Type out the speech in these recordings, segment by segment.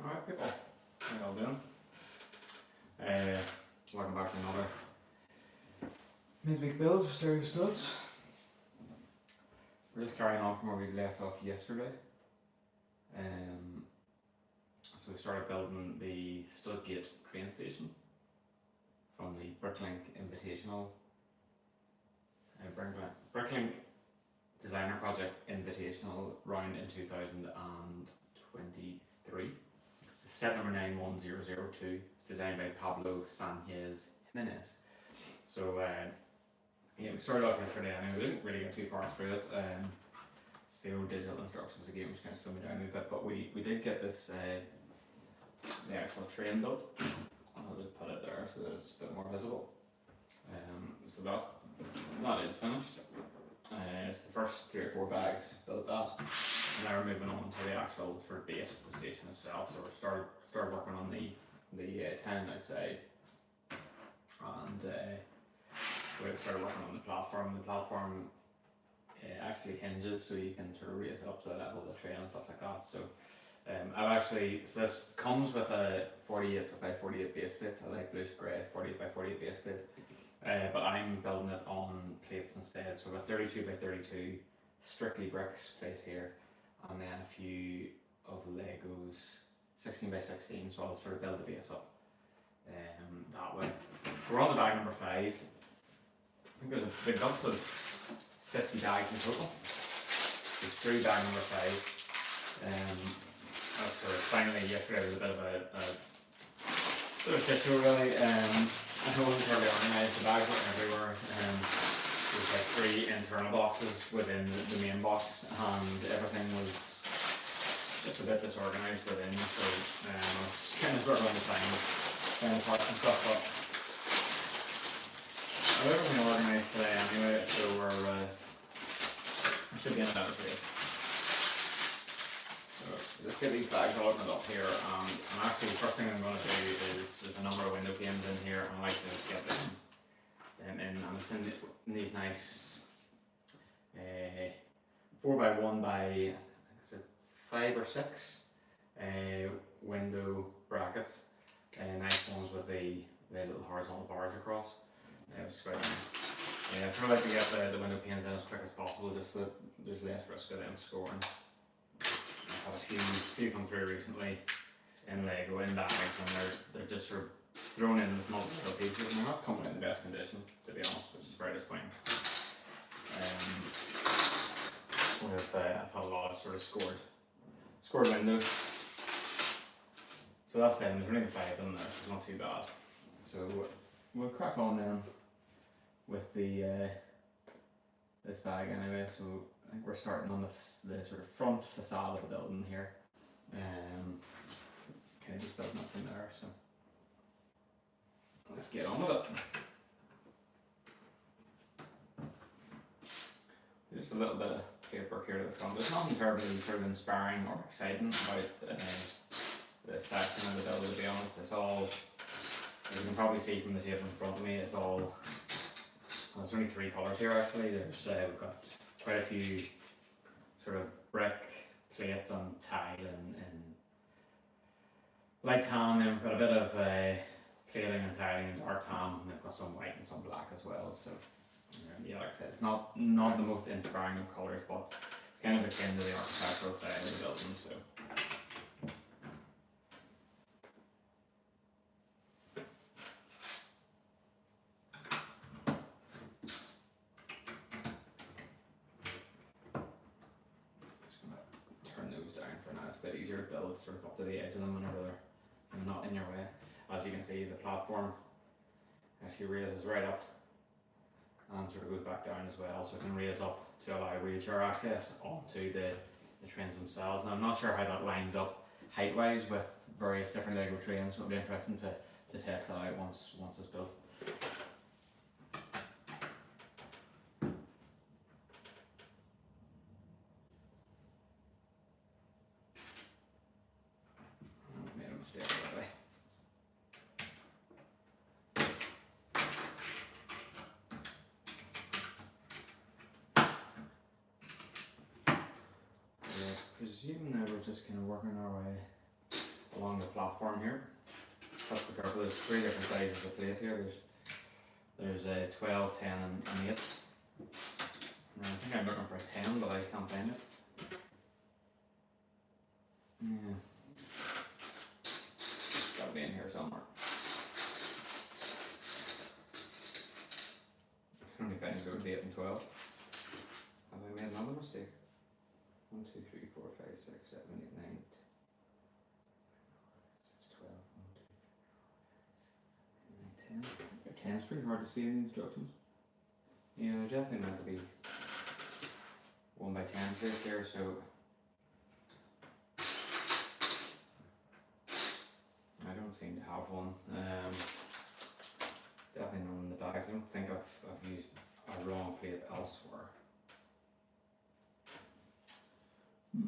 Alright people, how y'all doing? Welcome back to another midweek build with stereo studs. We're just carrying on from where we left off yesterday. So we started building the stud gate train station from the Bricklink Invitational Bricklink Designer Project Invitational round in 2023. Set number 91002 is designed by Pablo Sanchez Jimenez. So yeah, we started off yesterday and we didn't really get too far through it. It's the old digital instructions again, which kind of slowed me down a bit, but we did get this the actual train built. I'll just put it there so that it's a bit more visible. So that is finished. It's the first 3 or 4 bags built that. And now we're moving on to the actual sort of base of the station itself. So we started working on the tent outside, and we started working on the platform. The platform actually hinges, so you can sort of raise it up to the level of the train and stuff like that. So so this comes with a 48 by 48 base plate, a light bluish grey 48 by 48 base plate. But I'm building it on plates instead. So a 32 by 32 strictly bricks plate here, and then a few of Legos 16 by 16, so I'll sort of build the base up that way. We're on to bag number 5. I think there's a big bunch of 50 bags in total. There's 3 bag number 5. That's sort of finally yesterday was a bit of a issue really. I wasn't really organised, the bags were everywhere. There's like 3 internal boxes within the main box, and everything was just a bit disorganised within, so I was kind of struggling to find the parts and stuff, but I have everything organised today anyway, so we should be in a better place. So let's get these bags all opened up here, and actually the first thing I'm going to do is there's a number of window panes in here, and I like to just get them in, and it's in these nice 4x1 by I think it's 5 or 6 window brackets, nice ones with the little horizontal bars across, which is quite nice. I sort of like to get the window panes in as quick as possible, just so that there's less risk of them scoring. I've had a few come through recently in Lego in bags, and they're just sort of thrown in with multiple pieces, and they're not coming in the best condition, to be honest, which is very disappointing. I've had a lot of sort of scored windows. So that's them. There's only 5 in there, so it's not too bad. So we'll crack on then with the this bag anyway. So I think we're starting on the sort of front facade of the building here. Kind of just building up from there. So let's get on with it. Just a little bit of paperwork here at the front. There's nothing terribly sort of inspiring or exciting about this section of the build, to be honest. It's all, as you can probably see from the shape in front of me, it's all, well, there's only 3 colours here actually. We've got quite a few sort of brick, plate and tile and light tan, and we've got a bit of plating and tiling in dark tan, and we've got some white and some black as well. So yeah, like I said, it's not the most inspiring of colours, but it's kind of akin to the architectural style of the building. So just going to turn those down for now. It's a bit easier to build sort of up to the edge of them whenever they're not in your way. As you can see, the platform actually raises right up and sort of goes back down as well, so it can raise up to allow wheelchair access onto the trains themselves. Now I'm not sure how that lines up height-wise with various different Lego trains, so it'll be interesting to test that out once it's built. I've made a mistake already. Presume now we're just kind of working our way along the platform here. Just be careful, there's 3 different sizes of plate here. There's a 12, 10 and 8. Now, I think I'm looking for a 10 but I can't find it. Yeah. Gotta be in here somewhere. I can only find it going to 8 and 12. Have I made another mistake? 1, 2, 3, 4, 5, 6, 7, 8, 9, 10. 10 is pretty hard to see in the instructions. Yeah, they're definitely meant to be 1 by 10 plates there, so I don't seem to have one. Definitely none in the bags. I don't think I've used a wrong plate elsewhere. Do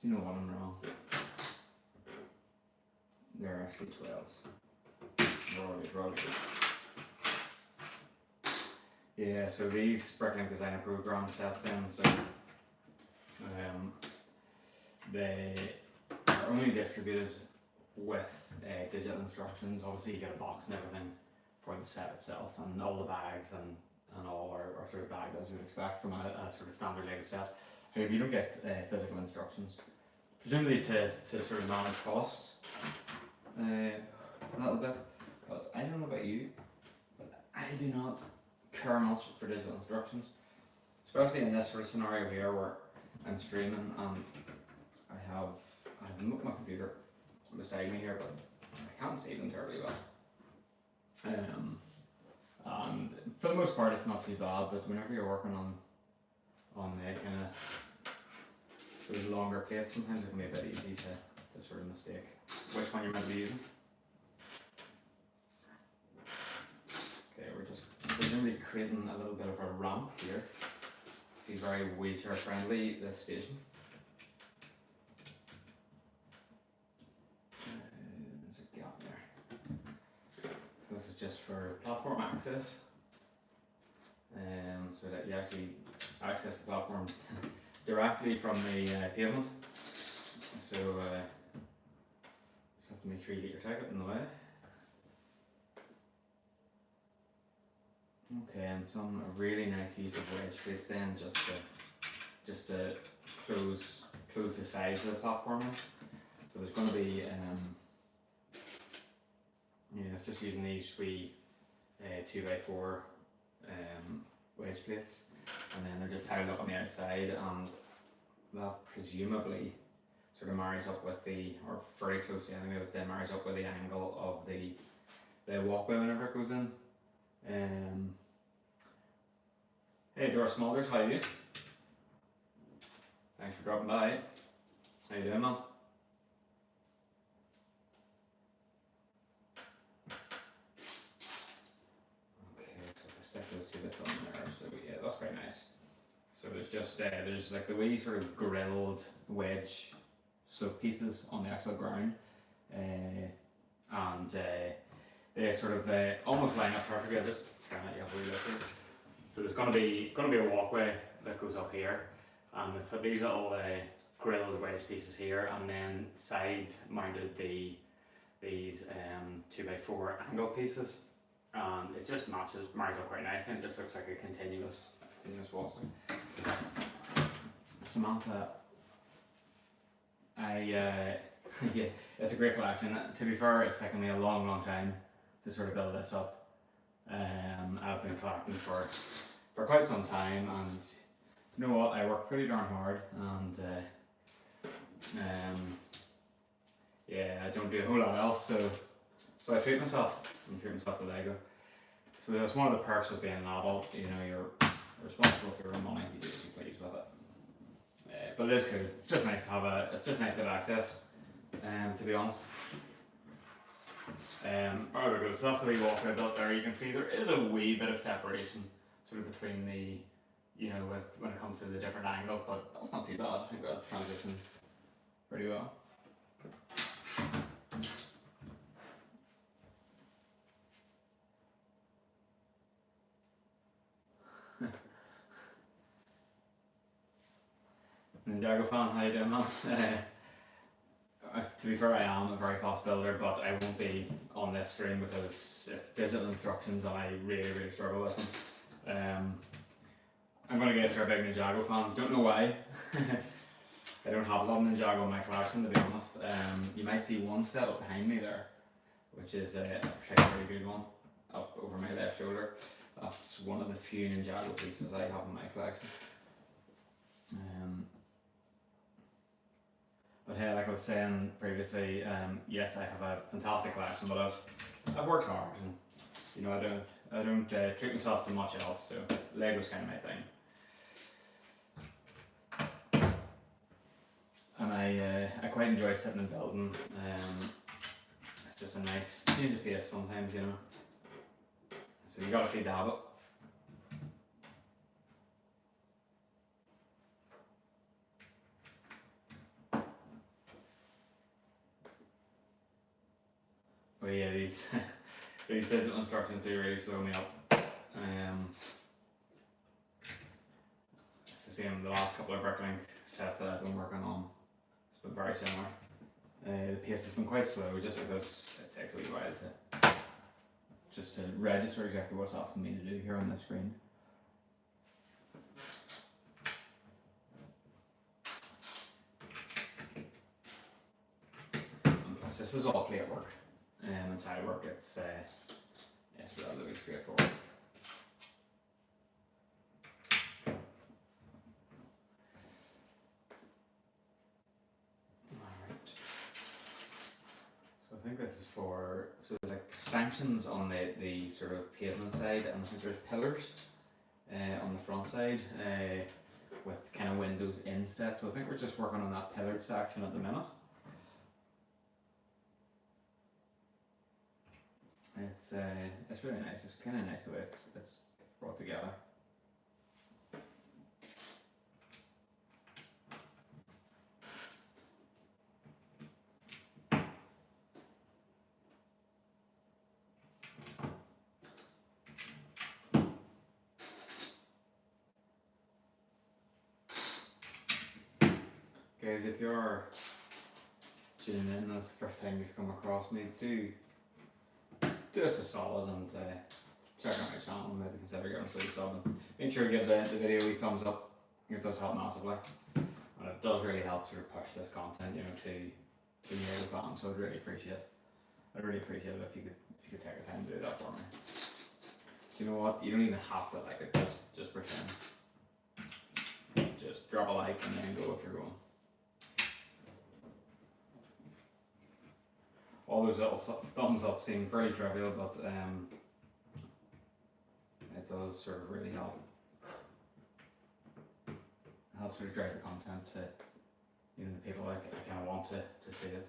you know what I'm wrong? They're actually 12s. Probably. Yeah, so these Bricklink Design Approved round sets in, so they are only distributed with digital instructions. Obviously you get a box and everything for the set itself, and all the bags and all are sort of bagged as you would expect from a sort of standard Lego set. However, you don't get physical instructions, presumably to sort of manage costs a little bit. But I don't know about you, but I do not care much for digital instructions, especially in this sort of scenario here where I'm streaming and I have my computer beside me here, but I can't see them terribly well. And for the most part, it's not too bad. But whenever you're working on the kind of those longer plates, sometimes it can be a bit easy to sort of mistake which one you're meant to be using. Okay, we're just presumably creating a little bit of a ramp here. See, very wheelchair friendly, this station. There's a gap there. This is just for platform access, so that you actually access the platform directly from the pavement. So just have to make sure you get your ticket in the way. Okay, and some really nice use of wedge plates then, just to close the sides of the platform in. So there's going to be it's just using these 3 2x4 wedge plates, and then they're just tied up on the outside, and that presumably sort of marries up with or very closely anyway, I would say, marries up with the angle of the walkway whenever it goes in. Hey Doris Smulders, how are you? Thanks for dropping by. How you doing, man? Okay, so the stick goes to this on there, so yeah, that's quite nice. So there's just there's like the wee sort of grilled wedge slope pieces on the actual ground, and they sort of almost line up perfectly. I'll just try and let you have a wee look here. So there's going to be a walkway that goes up here, and they put these little grilled wedge pieces here, and then side mounted these 2x4 angle pieces, and it just marries up quite nicely. And it just looks like a continuous walkway. Samantha, yeah, it's a great collection. To be fair, it's taken me a long time to sort of build this up. I've been collecting for quite some time, and you know what, I work pretty darn hard, and yeah, I don't do a whole lot else, so I treat myself to Lego. So that's one of the perks of being an adult. You know, you're responsible for your own money. You do what you please with it. But it is cool. It's just nice to have access. To be honest. There we go. So that's the wee walkway built there. You can see there is a wee bit of separation sort of between the, when it comes to the different angles, but that's not too bad. I think that transitions pretty well. Ninjago fan, how you doing, man? To be fair, I am a very fast builder, but I won't be on this screen because it's digital instructions and I really struggle with them. I'm going to guess you're a big Ninjago fan. Don't know why. I don't have a lot of Ninjago in my collection, to be honest. You might see one set up behind me there, which is a particularly good one, up over my left shoulder. That's one of the few Ninjago pieces I have in my collection. But hey, like I was saying previously, yes, I have a fantastic collection, but I've worked hard, and you know I don't treat myself to much else. So Lego's kind of my thing, and I quite enjoy sitting and building. It's just a nice change of pace sometimes, you know. So you gotta feed the habit. But yeah, these digital instructions do really slow me up. It's the same the last couple of Bricklink sets that I've been working on. It's been very similar. The pace has been quite slow just because it takes a wee while to register exactly what's asking me to do here on the screen. And plus, this is all plate work. And tile work, it's relatively straightforward. Alright. So I think this is so there's like stanchions on the sort of pavement side, and I think there's pillars on the front side with kind of windows inset. So I think we're just working on that pillared section at the minute. It's really nice. It's kind of nice the way it's brought together. Guys, if you're tuning in, that's the first time you've come across me, do us a solid and check out my channel and maybe consider getting a sub. And make sure to give the video a thumbs up. It does help massively, and it does really help sort of push this content, you know, to your fans. So I'd really appreciate it if you could take the time to do that for me. Do you know what? You don't even have to like it. Just pretend. Just drop a like and then go if you're going. All those little thumbs up seem fairly trivial, but it does sort of really help. It helps sort of drive the content to, you know, the people that I kind of want to see it.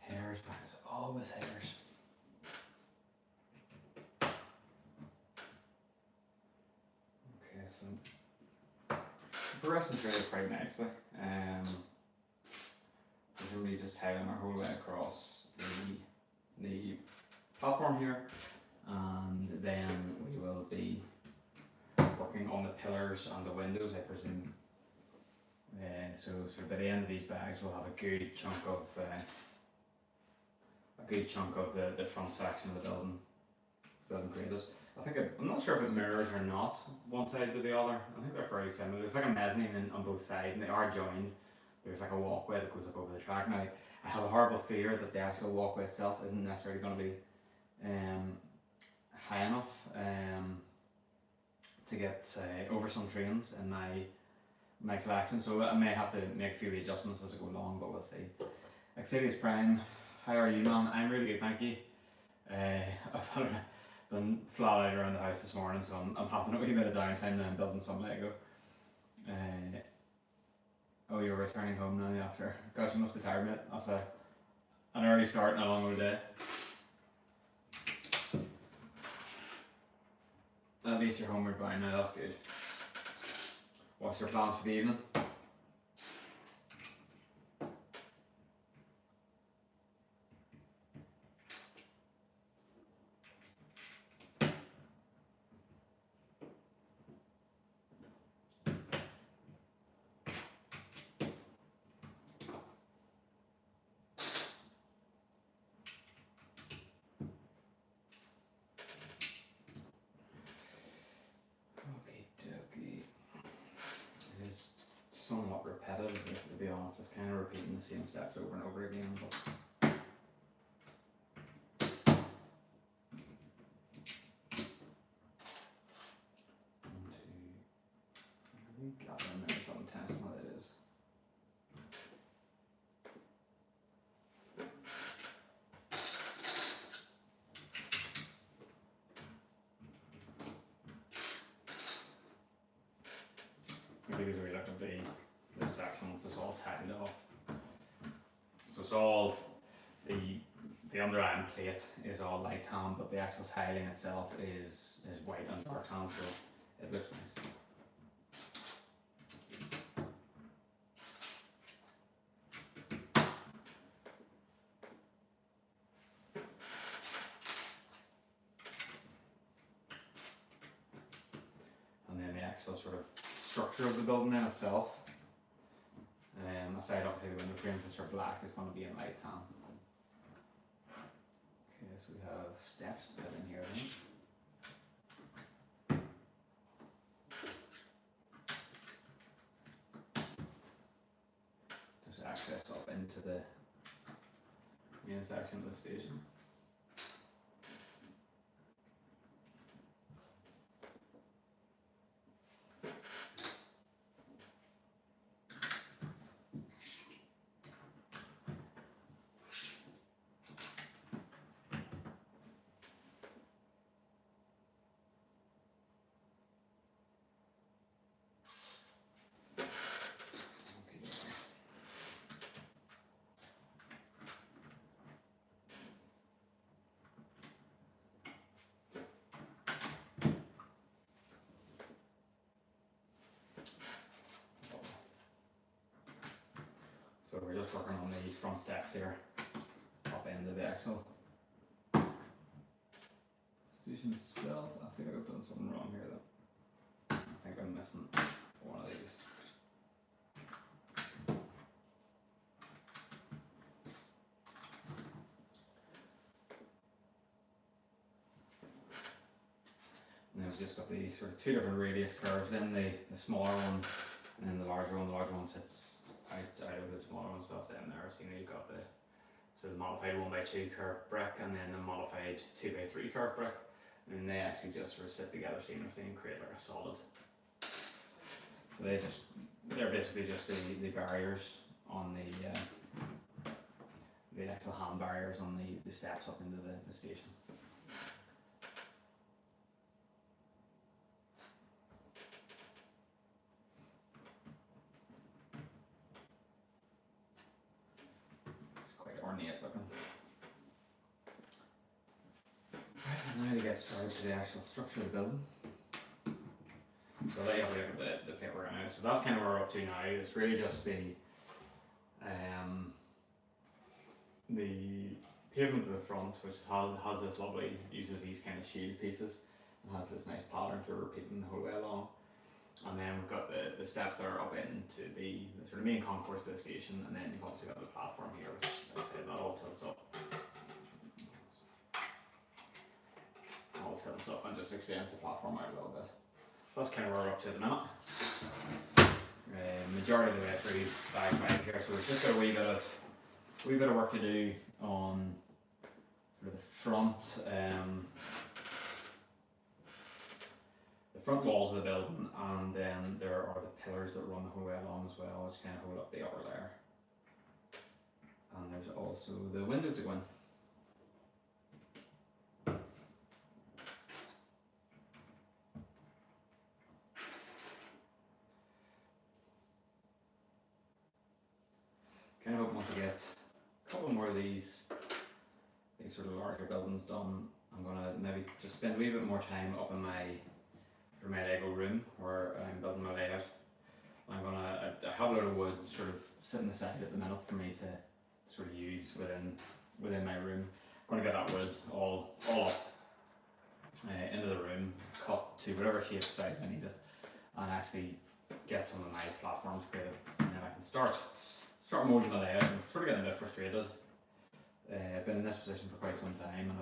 Hairs, guys, always hairs. Progressing through it quite nicely. We're really just tiling our whole way across the platform here, and then we will be working on the pillars and the windows, I presume. So by the end of these bags, we'll have a good chunk of the front section of the building created. I'm not sure if it mirrors or not one side to the other. I think they're fairly similar. There's like a mezzanine on both sides, and they are joined. There's like a walkway that goes up over the track. Now, I have a horrible fear that the actual walkway itself isn't necessarily going to be high enough to get over some trains in my collection. So I may have to make a few adjustments as I go along, but we'll see. Exilius Prime, how are you, man? I'm really good, thank you. I've been flat out around the house this morning, so I'm having a wee bit of downtime now. I'm building some Lego. Oh, you're returning home now after. Gosh, you must be tired, mate. That's an early start and a long old day. At least you're homeward bound now, that's good. What's your plans for the evening? somewhat repetitive, to be honest. It's kind of repeating the same steps over and over again. But we got in there something intentional it is. Because we looked at this section, once it's all tied off. So it's all the underlying plate is all light tan, but the actual tiling itself is white and dark tan, so it looks nice. And then the actual sort of structure of the building then itself. Aside obviously the window frames, which are black, is going to be in light tan. Okay, so we have steps built in here then. Just access up into the main section of the station. So we're just working on the front steps here, top end of the actual station itself. I feel like I've done something wrong here though. I think I'm missing one of these. And then we've just got the sort of two different radius curves, then the smaller one and then the larger one. The larger one sits out of the smaller one, so that's in there. So you've got the sort of modified 1x2 curved brick and then the modified 2x3 curved brick, and they actually just sort of sit together seamlessly and create like a solid. So they're basically just the barriers on the actual hand barriers on the steps up into the station. Ornate looking. Right, and now to get started to the actual structure of the building. So let you have a look at the paper now. So that's kind of where we're up to now. It's really just the pavement to the front, which has this lovely, uses these kind of shield pieces and has this nice pattern to repeating the whole way along. And then we've got the steps that are up into the sort of main concourse of the station, and then you've also got the platform here, which, like I said, that all tilts up. All tilts up and just extends the platform out a little bit. That's kind of where we're up to at the minute. Majority of the way through bag 5 here, so we've just got a wee bit of work to do on sort of the front. Front walls of the building, and then there are the pillars that run the whole way along as well, which kind of hold up the upper layer. And there's also the windows to go in. Kind of hope once I get a couple more of these sort of larger buildings done, I'm going to maybe just spend a wee bit more time up in my Lego room where I'm building my layout. I have a lot of wood sort of sitting aside at the minute for me to sort of use within my room. I'm going to get that wood all up into the room, cut to whatever shape size I need it, and actually get some of my platforms created, and then I can start molding my layout. I'm sort of getting a bit frustrated. I've been in this position for quite some time, and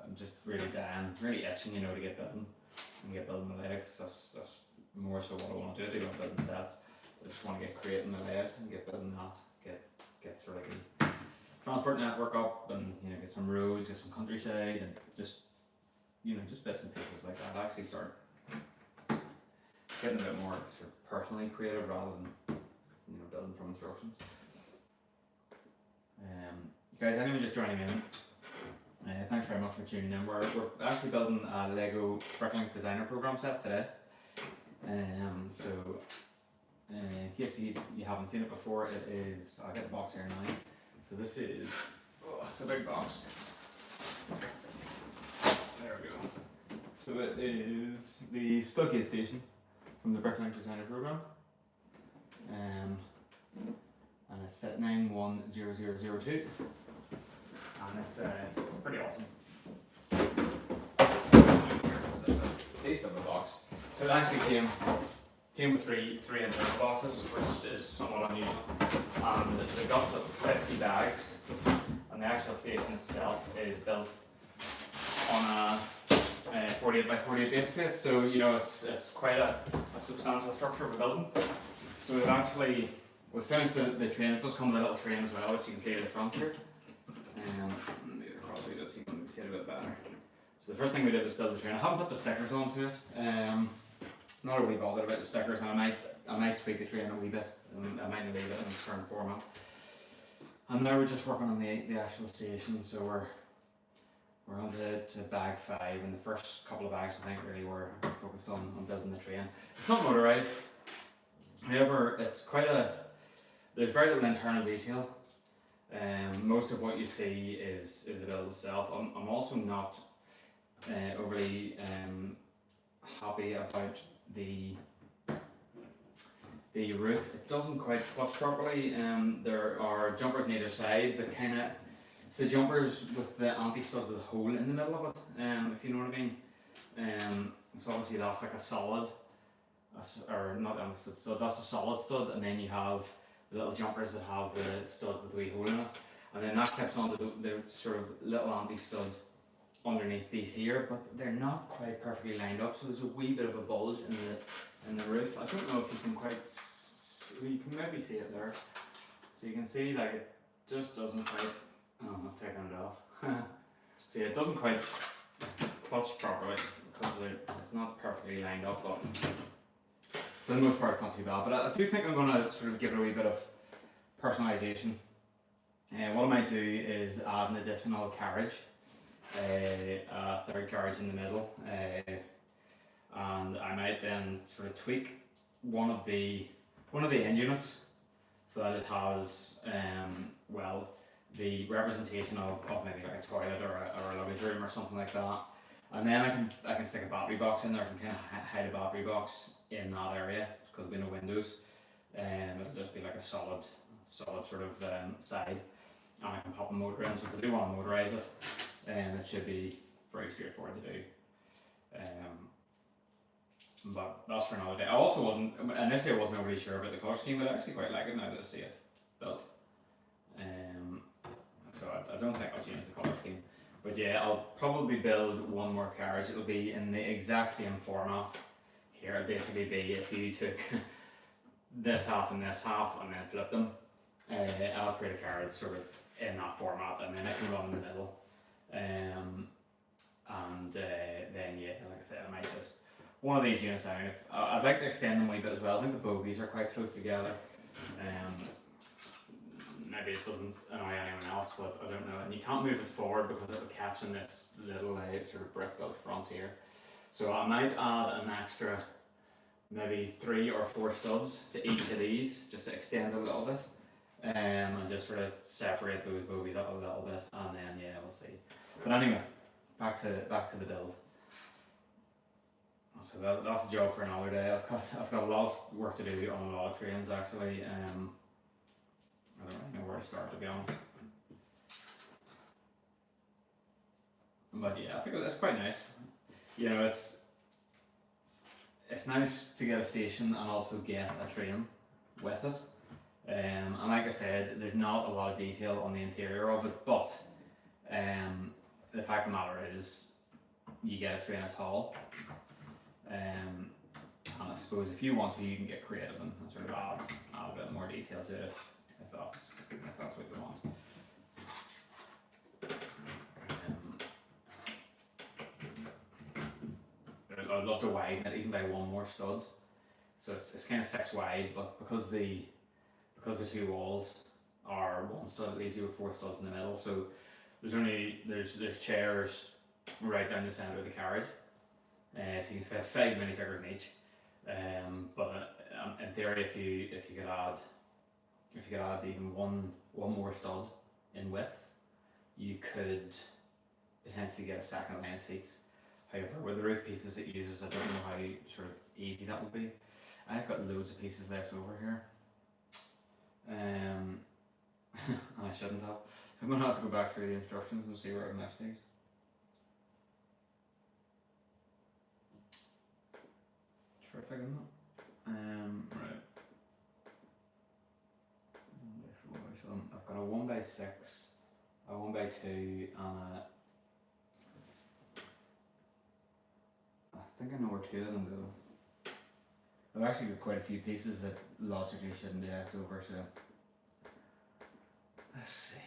I'm just really itching, to get building and get building my layout, because that's more so what I want to do. I do love building sets, I just want to get creating the lead and get building that, get sort of a transport network up, and get some roads, get some countryside, and just just bits and pieces like that. Actually start getting a bit more sort of personally creative rather than building from instructions. Guys, anyone just joining in, thanks very much for tuning in. We're actually building a Lego Bricklink designer program set today. So in case you haven't seen it before, it is, I'll get the box here now. So this is, it's a big box. There we go. So it is the stud gauge station from the Bricklink designer program. And it's set 910002. And it's pretty awesome. This is a taste of the box. So it actually came with three internal boxes, which is somewhat unusual. And the guts of 50 bags, and the actual station itself is built on a 48 by 48 base plate. So it's quite a substantial structure of a building. So we've finished the train. It does come with a little train as well, which you can see at the front here. Maybe probably just see it a bit better. So the first thing we did was build the train. I haven't put the stickers onto it. Not really bothered about the stickers, and I might tweak the train a wee bit. I might leave it in the current format. And now we're just working on the actual station. So we're on to bag 5, and the first couple of bags I think really were focused on building the train. It's not motorised. However, there's very little internal detail. Most of what you see is the build itself. I'm also not overly happy about the roof. It doesn't quite clutch properly. There are jumpers on either side that it's the jumpers with the anti-stud with a hole in the middle of it, if you know what I mean. So obviously that's like a solid, or not anti-stud stud, that's a solid stud, and then you have the little jumpers that have the stud with the wee hole in it, and then that clips onto the sort of little anti-stud underneath these here, but they're not quite perfectly lined up, so there's a wee bit of a bulge in the roof. I don't know if you can you can maybe see it there. So you can see like it just doesn't quite, I've taken it off. So yeah, it doesn't quite clutch properly because it's not perfectly lined up, but for the most part it's not too bad. But I do think I'm going to sort of give it a wee bit of personalisation. What I might do is add an additional carriage. A third carriage in the middle, and I might then sort of tweak one of the end units so that it has the representation of maybe like a toilet or a luggage room or something like that, and then I can stick a battery box in there. I can kind of hide a battery box in that area because there'll be no windows, and it'll just be like a solid sort of side, and I can pop a motor in. So if I do want to motorise it, it should be very straightforward to do. But that's for another day. I wasn't overly sure about the colour scheme, but I actually quite like it now that I see it built. So I don't think I'll change the colour scheme. But yeah, I'll probably build one more carriage. It'll be in the exact same format. Here it'll basically be if you took this half and then flip them. I'll create a carriage sort of in that format, and then I can run in the middle. Then yeah, like I said, I might just one of these units. I'd like to extend them a wee bit as well. I think the bogies are quite close together. Maybe it doesn't annoy anyone else, but I don't know. And you can't move it forward because it will catch in this little sort of brick built front here. So I might add an extra maybe 3 or 4 studs to each of these just to extend it a little bit. And just sort of separate those bogies up a little bit, and then yeah, we'll see. But anyway, back to the build. So that's a job for another day. I've got a lot of work to do on a lot of trains actually. I don't really know where to start, to be honest. But yeah, I think it's quite nice. It's nice to get a station and also get a train with it. And like I said, there's not a lot of detail on the interior of it, but the fact of the matter is you get a train at all. And I suppose if you want to, you can get creative and sort of add a bit more detail to it if that's what you want. I'd love to widen it even by one more stud. So it's kind of 6 wide, but because the two walls are one stud, it leaves you with 4 studs in the middle. So there's chairs right down the centre of the carriage. So you can fit 5 minifigures in each. But in theory, if you could add even one more stud in width, you could potentially get a second line of seats. However, with the roof pieces it uses, I don't know how sort of easy that would be. I've got loads of pieces left over here. And I shouldn't have. I'm going to have to go back through the instructions and see where I've missed these. Terrific, isn't it? Right. I've got a 1x6, a 1x2, and I think I know where 2 of them go. I've actually got quite a few pieces that logically shouldn't be left over, so let's see.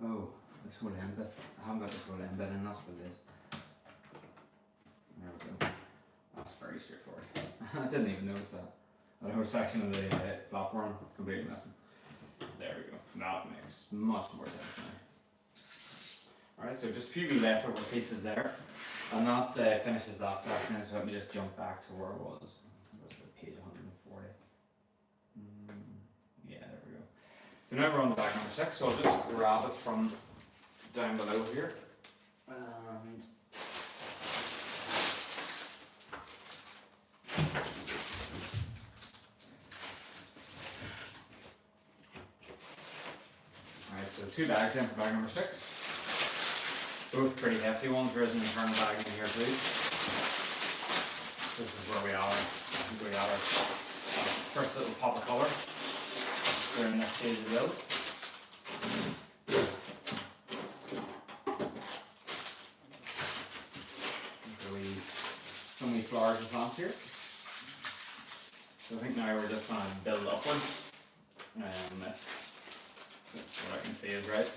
Oh, this whole end bit. I haven't got this whole end bit in, that's what it is. There we go. That's very straightforward. I didn't even notice that. The whole section of the platform completely missing. There we go. That makes much more sense now. Alright, so just a few leftover pieces there. And that finishes that section, so let me just jump back to where it was. It was about page 140. Yeah, there we go. So now we're on the bag number 6, so I'll just grab it from down below here. And alright, so 2 bags then for bag number 6. Both pretty hefty ones. There is an internal bag in here too. This is where we are. We got our first little pop of colour during the next stage of the build. Some wee flowers and plants here. So I think now we're just going to build upwards. What I can see is right.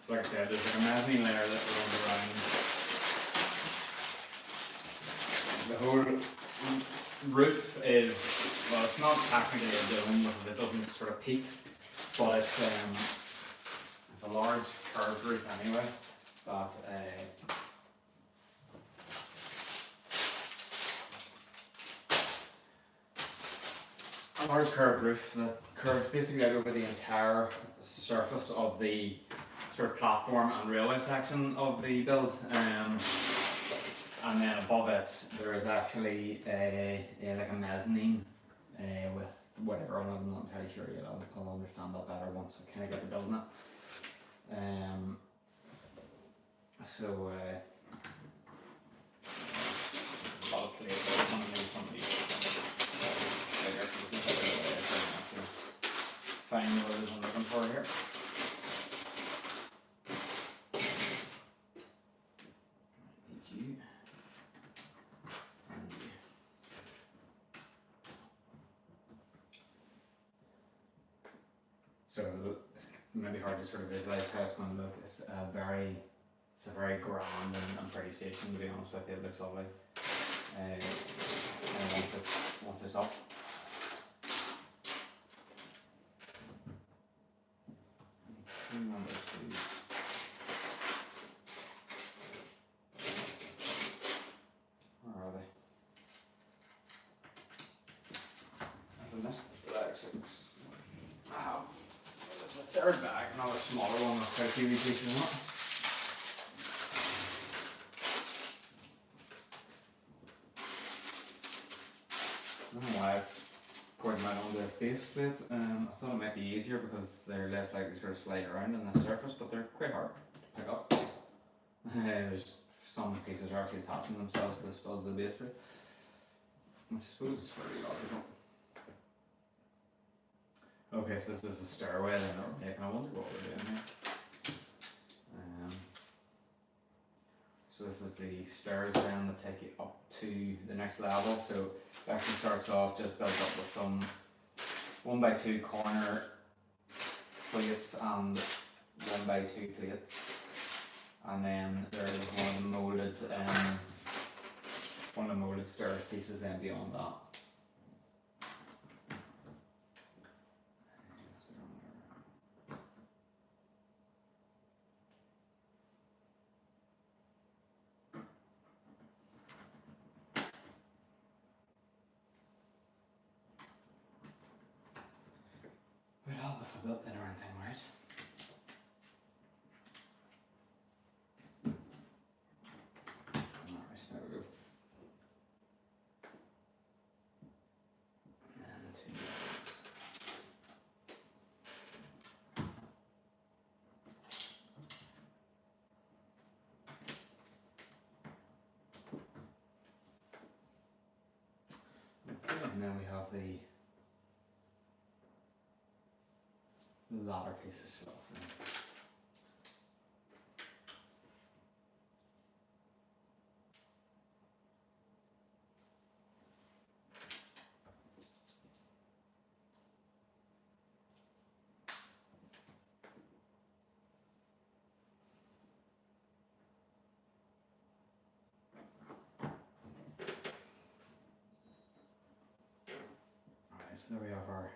Like I said, there's like a mezzanine layer that runs around. The whole roof is, well, it's not technically a dome because it doesn't sort of peak, but it's a large curved roof anyway. But a large curved roof that curves basically out over the entire surface of the sort of platform and railway section of the build, and then above it there is actually like a mezzanine with whatever. I'm not entirely sure yet. I'll understand that better once I kind of get to building it. So a lot of plates. I want to move some of these bigger pieces out of the way so I can actually find what it is I'm looking for here. So it's maybe hard to sort of visualize how it's going to look. It's a very grand and pretty station, to be honest with you. It looks lovely. And once it's up. Where are they? I've missed the bag 6. I have. There's a third bag, another smaller one with quite a few pieces in it. I don't know why I've poured mine on this base plate. I thought it might be easier because they're less likely to sort of slide around on the surface, but they're quite hard to pick up. There's some pieces are actually attaching themselves to the studs of the base plate. I suppose it's fairly logical. Okay, so this is a stairway then that we're making. I wonder what we're doing here. So this is the stairs then that take you up to the next level. So it actually starts off just built up with some 1x2 corner plates and 1x2 plates, and then there is one of the molded stair pieces then beyond that. Well, if I built that or anything right. Alright, there we go. And 2 levels. Okay, and then we have the ladder pieces stuff. Alright, so there we have our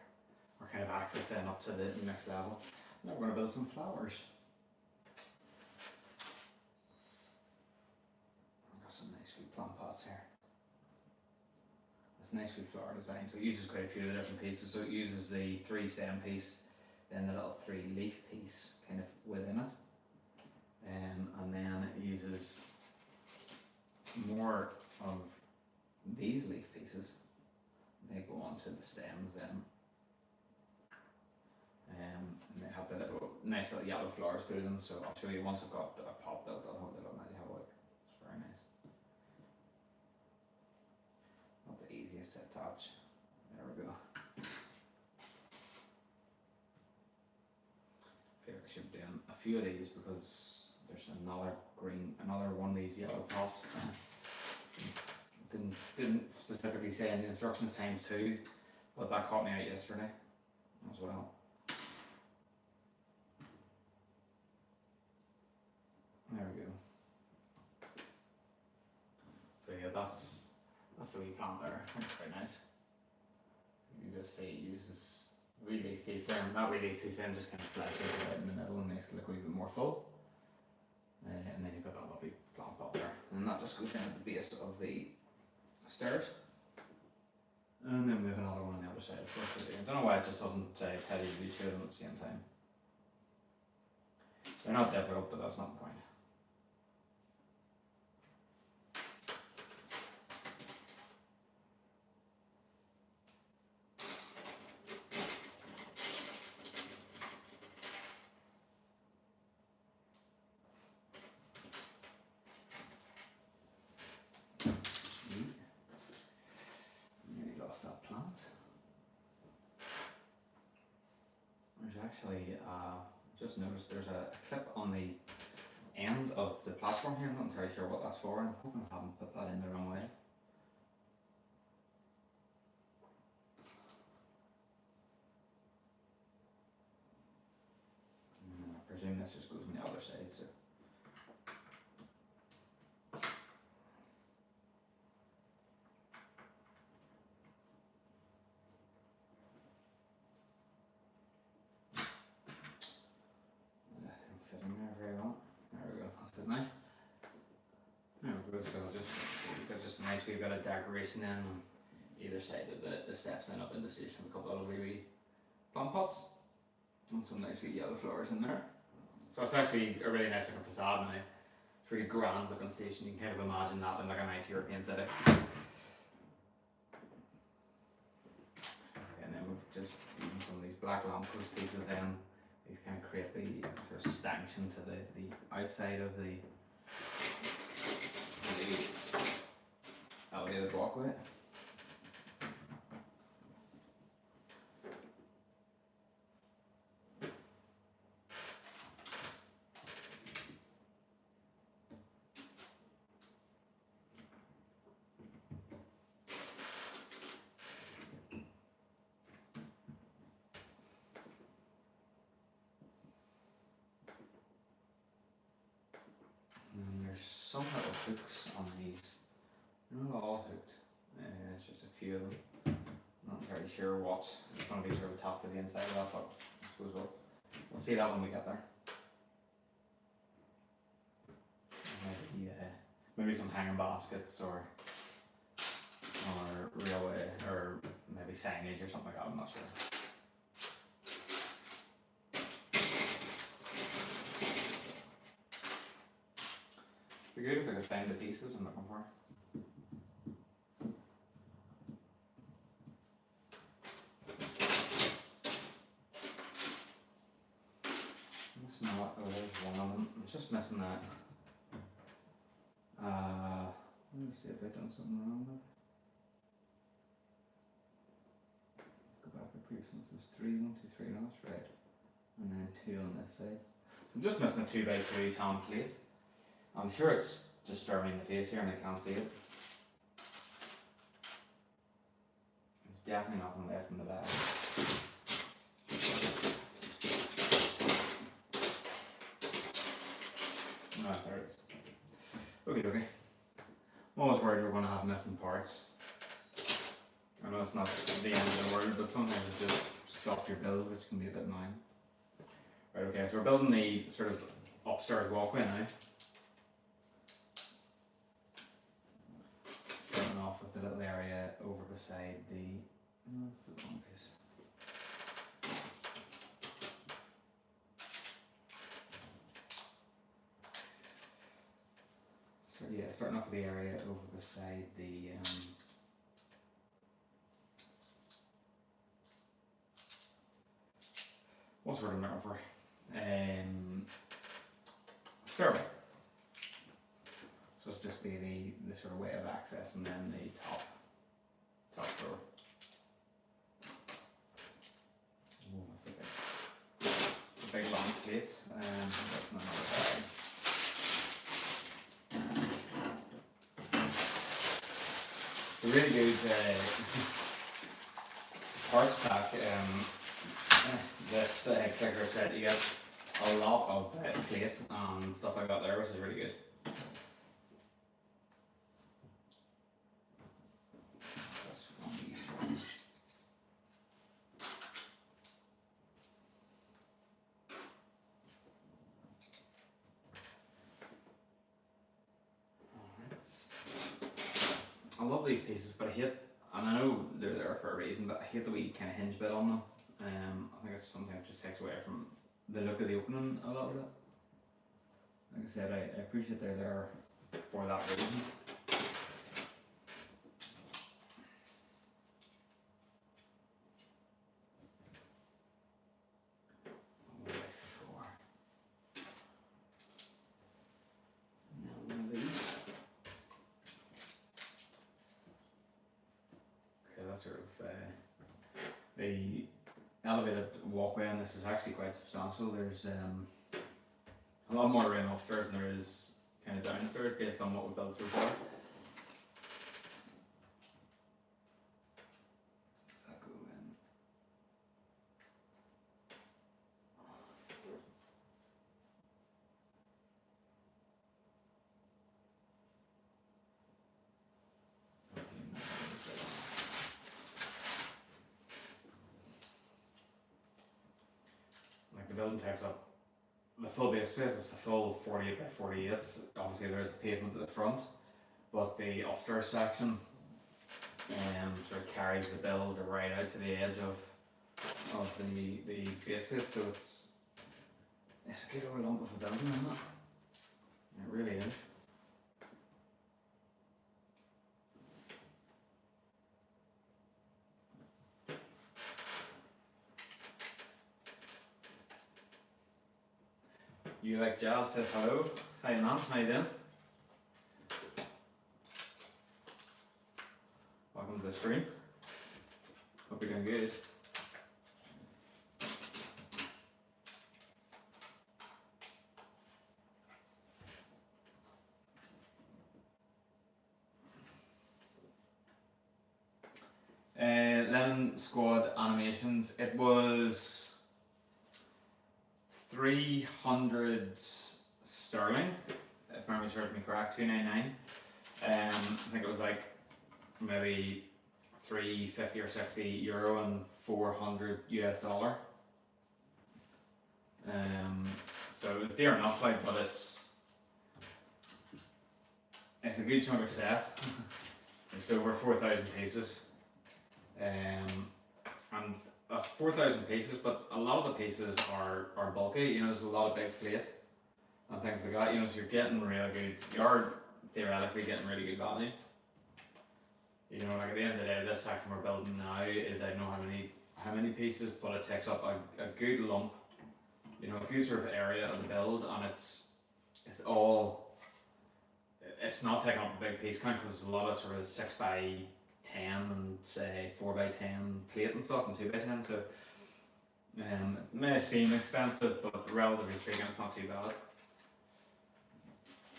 kind of access then up to the next level. Now we're going to build some flowers. Got some nice wee plant pots here. It's a nice wee flower design, so it uses quite a few of the different pieces. So it uses the 3 stem piece, then the little 3 leaf piece kind of within it. And then it uses more of these leaf pieces. They go onto the stems then. And they have the little nice little yellow flowers through them. So I'll show you once I've got a pot built. I'll hold it up and how it works. It's very nice. Not the easiest to attach. There we go. I feel like I should be doing a few of these because there's another one of these yellow pots. Didn't specifically say in the instructions ×2, but that caught me out yesterday as well. There we go. So yeah, that's the wee plant there. That's quite nice. You can just see it uses the wee leaf piece there, and that wee leaf piece then just kind of fleshes it out in the middle and makes it look a wee bit more full. And then you've got that lovely plant pot there, and that just goes down at the base of the stairs. And then we have another one on the other side, of course. I don't know why it just doesn't tell you to do 2 of them at the same time. They're not difficult, but that's not the point. Nearly lost that plant. There's actually just noticed there's a clip on the end of the platform here. I'm not entirely sure what that's for. I'm hoping I haven't put that in the wrong way. I presume this just goes on the other side. So. Now. There we go, so you've got just a nice wee bit of decoration then on either side of the steps then up in the station with a couple of wee plant pots and some nice wee yellow flowers in there. So it's actually a really nice looking facade now. It's a really grand looking station. You can kind of imagine that in like a nice European city. And then we've just using some of these black lamppost pieces then. These kind of create the sort of stanchion to the outside of the elevated walkway. hooks on these. They're not all hooked. It's just a few of them. Not very sure what it's going to be sort of attached to the inside of that, but I suppose we'll see that when we get there. Maybe some hanging baskets or railway or maybe signage or something like that. I'm not sure. It'd be good if I could find the pieces I'm looking for. There's one of them. I'm just missing that. Let me see if I've done something wrong with it. Let's go back to previous ones. There's 3, 1, 2, 3. No, that's right. And then 2 on this side. I'm just missing a 2x3 tan plate. I'm sure it's just staring me in the face here and I can't see it. There's definitely nothing left in the bag. No, there it is. Okay. I'm always worried we're going to have missing parts. I know it's not the end of the world, but sometimes it just stops your build, which can be a bit annoying. Right, okay, so we're building the sort of upstairs walkway now. Starting off with the little area over beside the... No, that's the wrong piece. So yeah, starting off with the area over beside the what's the word I'm looking for? Stairway. So it's just be the sort of way of access and then the top floor. Oh, that's a big long plate. That's not another bag. A really good parts pack. This clicker set, you get a lot of plates and stuff like that there, which is really good. I love these pieces, but I hate, and I know they're there for a reason, but I hate the wee kind of hinge bit on them. I think it sometimes just takes away from the look of the opening a little bit. Like I said, I appreciate they're there for that reason. Sort of the elevated walkway, and this is actually quite substantial. There's a lot more room upstairs than there is kind of downstairs based on what we've built so far. The building takes up the full base plate. It's the full 48 by 48. Obviously there is a pavement at the front, but the upstairs section sort of carries the build right out to the edge of the base plate. So it's a good old lump of a building, isn't it? It really is. You like Giles says hello. Hi man, how you doing? Welcome to the stream. Hope you're doing good. Lemon Squad Animations. It was 300 sterling. if memory serves me correct, $2.99. I think it was like maybe €350 or €60 and 400 US dollar. So it's dear enough, like, but it's a good chunk of set. It's over 4,000 pieces, and that's 4,000 pieces. But a lot of the pieces are bulky. You know, there's a lot of big plate and things like that. You know, so you're getting really good. You're theoretically getting really good value. You know, like at the end of the day, this section we're building now is, I don't know how many pieces, but it takes up a good lump. You know, a good sort of area of the build, and it's not taking up a big piece count because there's a lot of sort of 6x10 and say 4x10 plate and stuff and 2x10. So it may seem expensive, but relatively speaking, it's not too bad.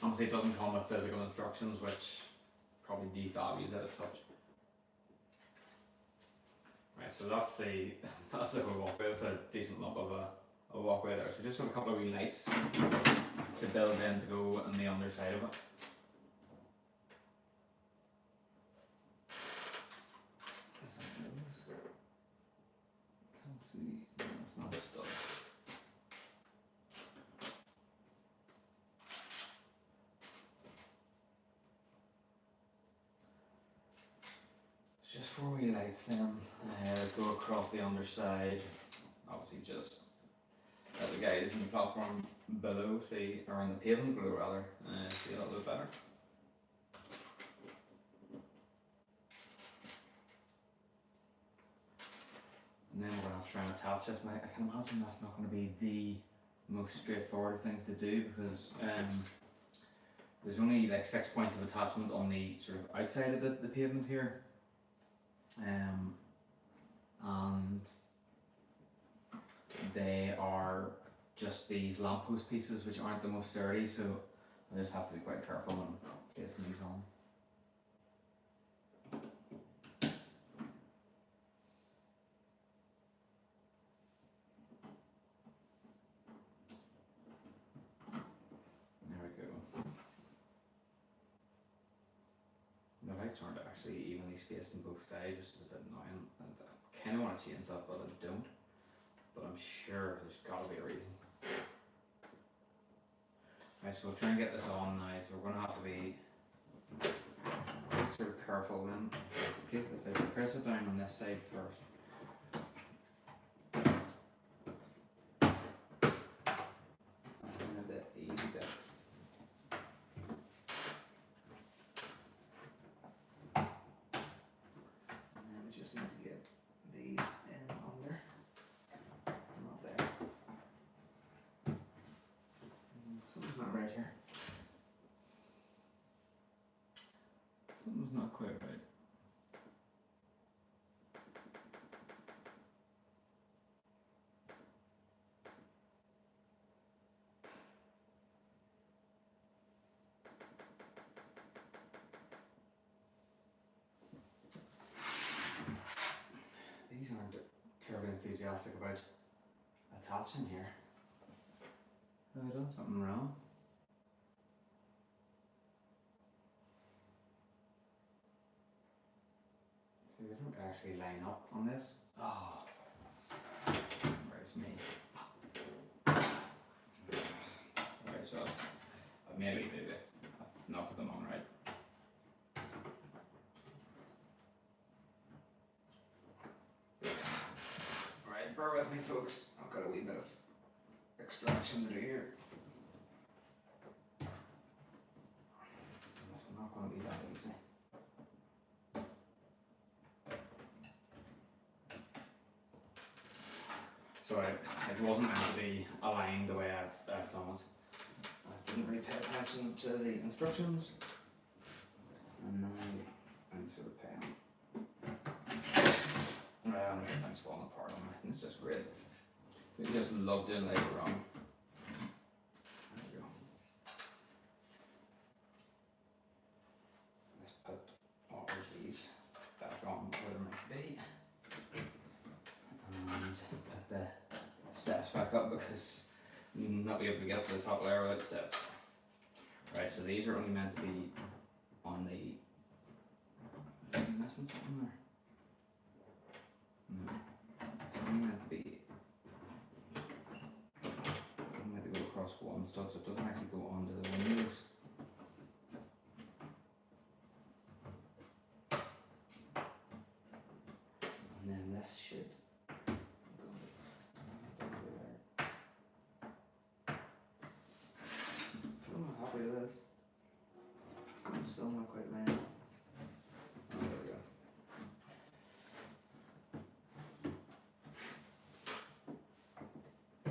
Obviously, it doesn't come with physical instructions, which probably devalues it a touch. Right, so that's the whole walkway. It's a decent lump of a walkway there. So just have a couple of wee lights to build in to go on the underside of it. Can't see. No, it's not a stud. It's just 4 wee lights then. Go across the underside. Obviously, just let the guys in the platform below see, or on the pavement below rather, see a little bit better. And then we're going to have to try and attach this, and I can imagine that's not going to be the most straightforward things to do, because there's only like 6 points of attachment on the sort of outside of the pavement here, and they are just these lamppost pieces which aren't the most sturdy, so I just have to be quite careful when placing these on. There we go. The lights aren't actually evenly spaced on both sides, which is a bit annoying, and I kind of want to change that, but I don't. But I'm sure there's got to be a reason. Right, so we'll try and get this on now, so we're going to have to be sort of careful then. If I press it down on this side first. And a bit easy bit. And then we just need to get these in under. Not there. Something's not right here. Something's not quite right. These aren't terribly enthusiastic about attaching here. Have I done something wrong? See, they don't actually line up on this. Oh, where's me? Right, so I've made it do it. I've not put them on right. Right, bear with me, folks. I've got a wee bit of extraction to do here. It's not going to be that easy. So it wasn't meant to be aligned the way I've done it. I didn't really pay attention to the instructions, and now I'm sort of paying. This thing's falling apart on me, and it's just great. So you just love doing labour wrong. There we go. Let's put all of these back on where they might be. And put the steps back up, because you'll not be able to get to the top layer without steps. Right, so these are only meant to be on the. Am I missing something there? No. It's only meant to be. I'm meant to go across one stud, so it doesn't actually go onto the windows. And then this should go over there. Still not happy with this. I'm still not quite laying. Oh, there we go.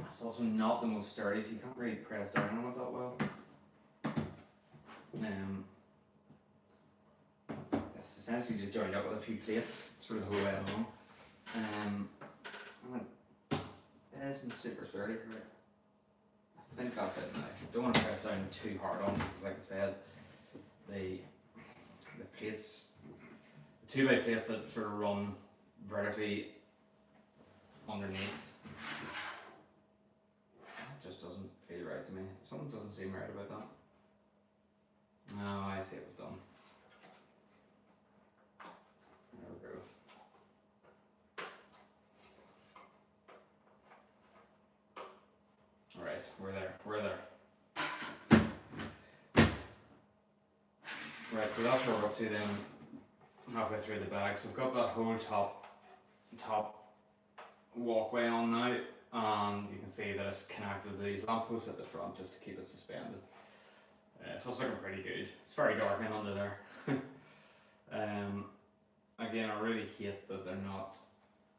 It's also not the most sturdy, so you can't really press down on it that well. It's essentially just joined up with a few plates sort of the whole way along. And it isn't super sturdy. Right? I think that's it now. Don't want to press down too hard on it because, like I said, the plates, the 2x plates that sort of run vertically underneath, just doesn't feel right to me. Something doesn't seem right about that. No, I see it was done. There we go. Alright, we're there. Right, so that's where we're up to then, halfway through the bag. So we've got that whole top walkway on now, and you can see that it's connected to these lampposts at the front just to keep it suspended. So it's looking pretty good. It's very dark in under there. Again, I really hate that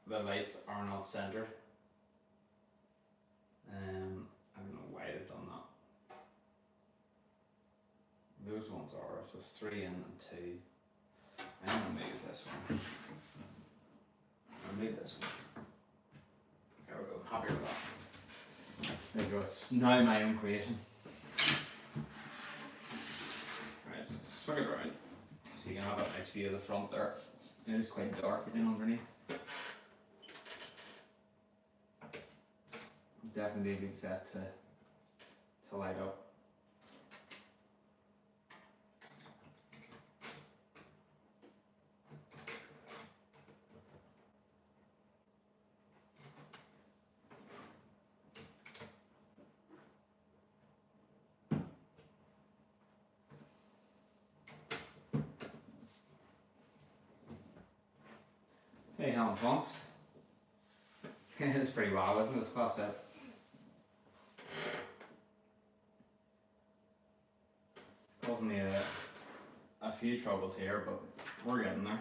the lights are not centered. I don't know why they've done that. Those ones are, so it's 3 in and 2. I'm gonna move this one. I'll move this one. There we go, happy with that. There you go, it's now my own creation. Right, so swing it around so you can have a nice view of the front there. It is quite dark in underneath. Definitely a good set to light up. Hey, Helen Fonts. It's pretty wild, isn't it? It's class set. Causing me a few troubles here, but we're getting there.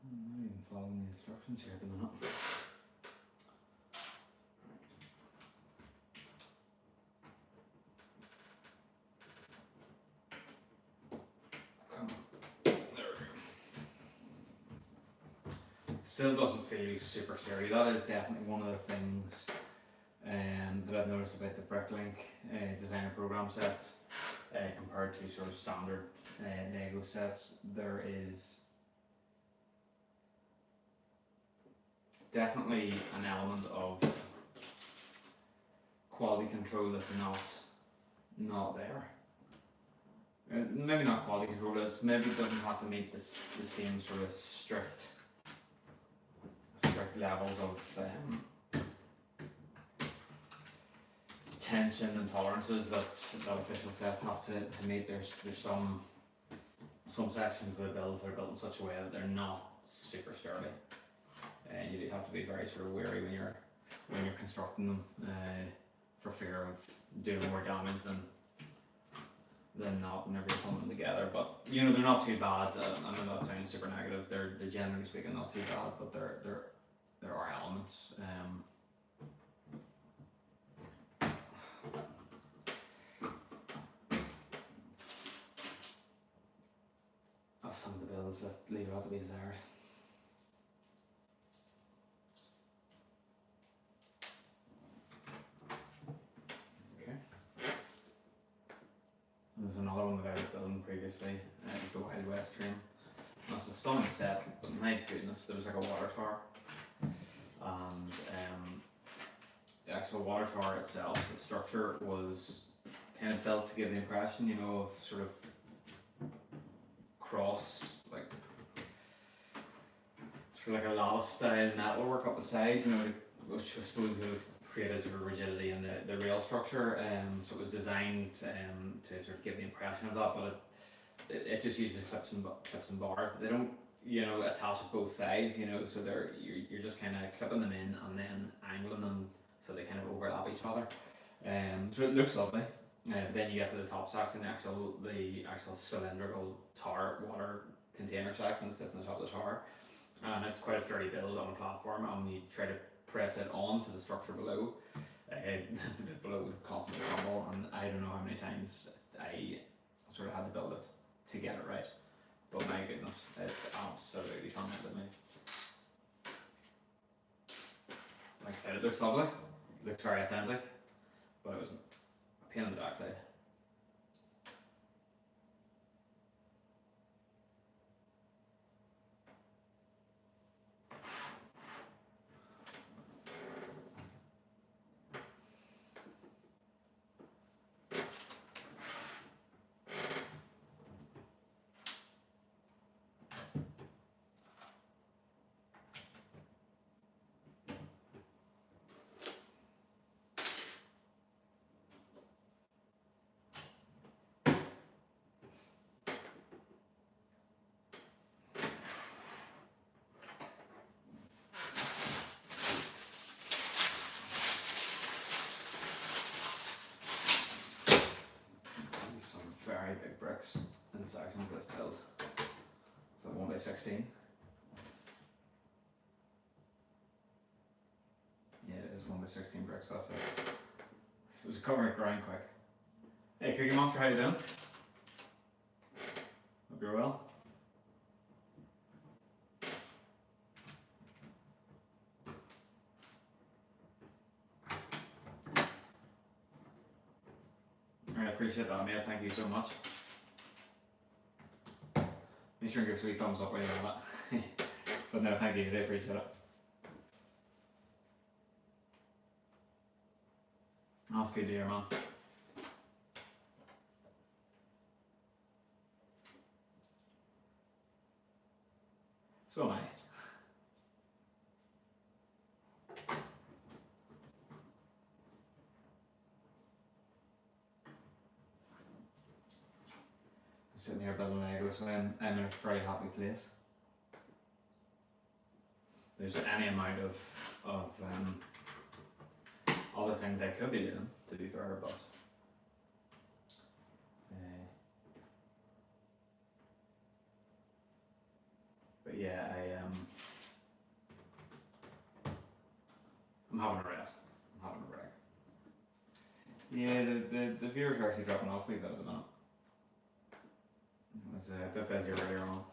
I'm not even following the instructions here at the minute. Still doesn't feel super scary. That is definitely one of the things that I've noticed about the Bricklink designer program sets compared to sort of standard Lego sets. There is definitely an element of quality control that's not there. Maybe not quality control, but maybe it doesn't have to meet the same sort of strict levels of tension and tolerances that official sets have to meet. There's some sections of the builds that are built in such a way that they're not super sturdy, and you have to be very sort of wary when you're constructing them, for fear of doing more damage than not whenever you're putting them together. But you know, they're not too bad. I know that sounds super negative. They're generally speaking not too bad, but there are elements. Of some of the builds that leave a lot to be desired. Okay. There's another one that I was building previously. It's the Wild West train. That's a stunning set, but my goodness, there was like a water tower, and the actual water tower itself, the structure was kind of built to give the impression, you know, of sort of cross, like sort of like a lattice style metalwork up the side, you know, which I suppose would have created sort of rigidity in the rail structure. So it was designed to sort of give the impression of that, but it just uses clips and bars. They don't, you know, attach at both sides, you know, so you're just kind of clipping them in and then angling them so they kind of overlap each other. So it looks lovely. Then you get to the top section, the actual cylindrical tower water container section that sits on the top of the tower, and it's quite a sturdy build on a platform. And when you try to press it onto the structure below, the bit below would constantly crumble, and I don't know how many times I sort of had to build it to get it right. But my goodness, it absolutely tormented me. Like I said, it looks lovely, it looks very authentic, but it was a pain in the backside. Very big bricks in the sections that's built. So 1x16. Yeah, it is 1x16 bricks, that's it. It was covering it ground quick. Hey Cookie Monster, how you doing? Hope you're well. I appreciate that, mate. Thank you so much. Make sure and give a sweet thumbs up while you're on that. But no, thank you. I appreciate it. That's good to hear, man. So am I. Sitting here building Legos, so I'm in a very happy place. There's any amount of other things I could be doing, to be fair, but yeah, I'm having a rest. I'm having a break. Yeah, the viewers are actually dropping off a wee bit at the minute. As as you earlier on,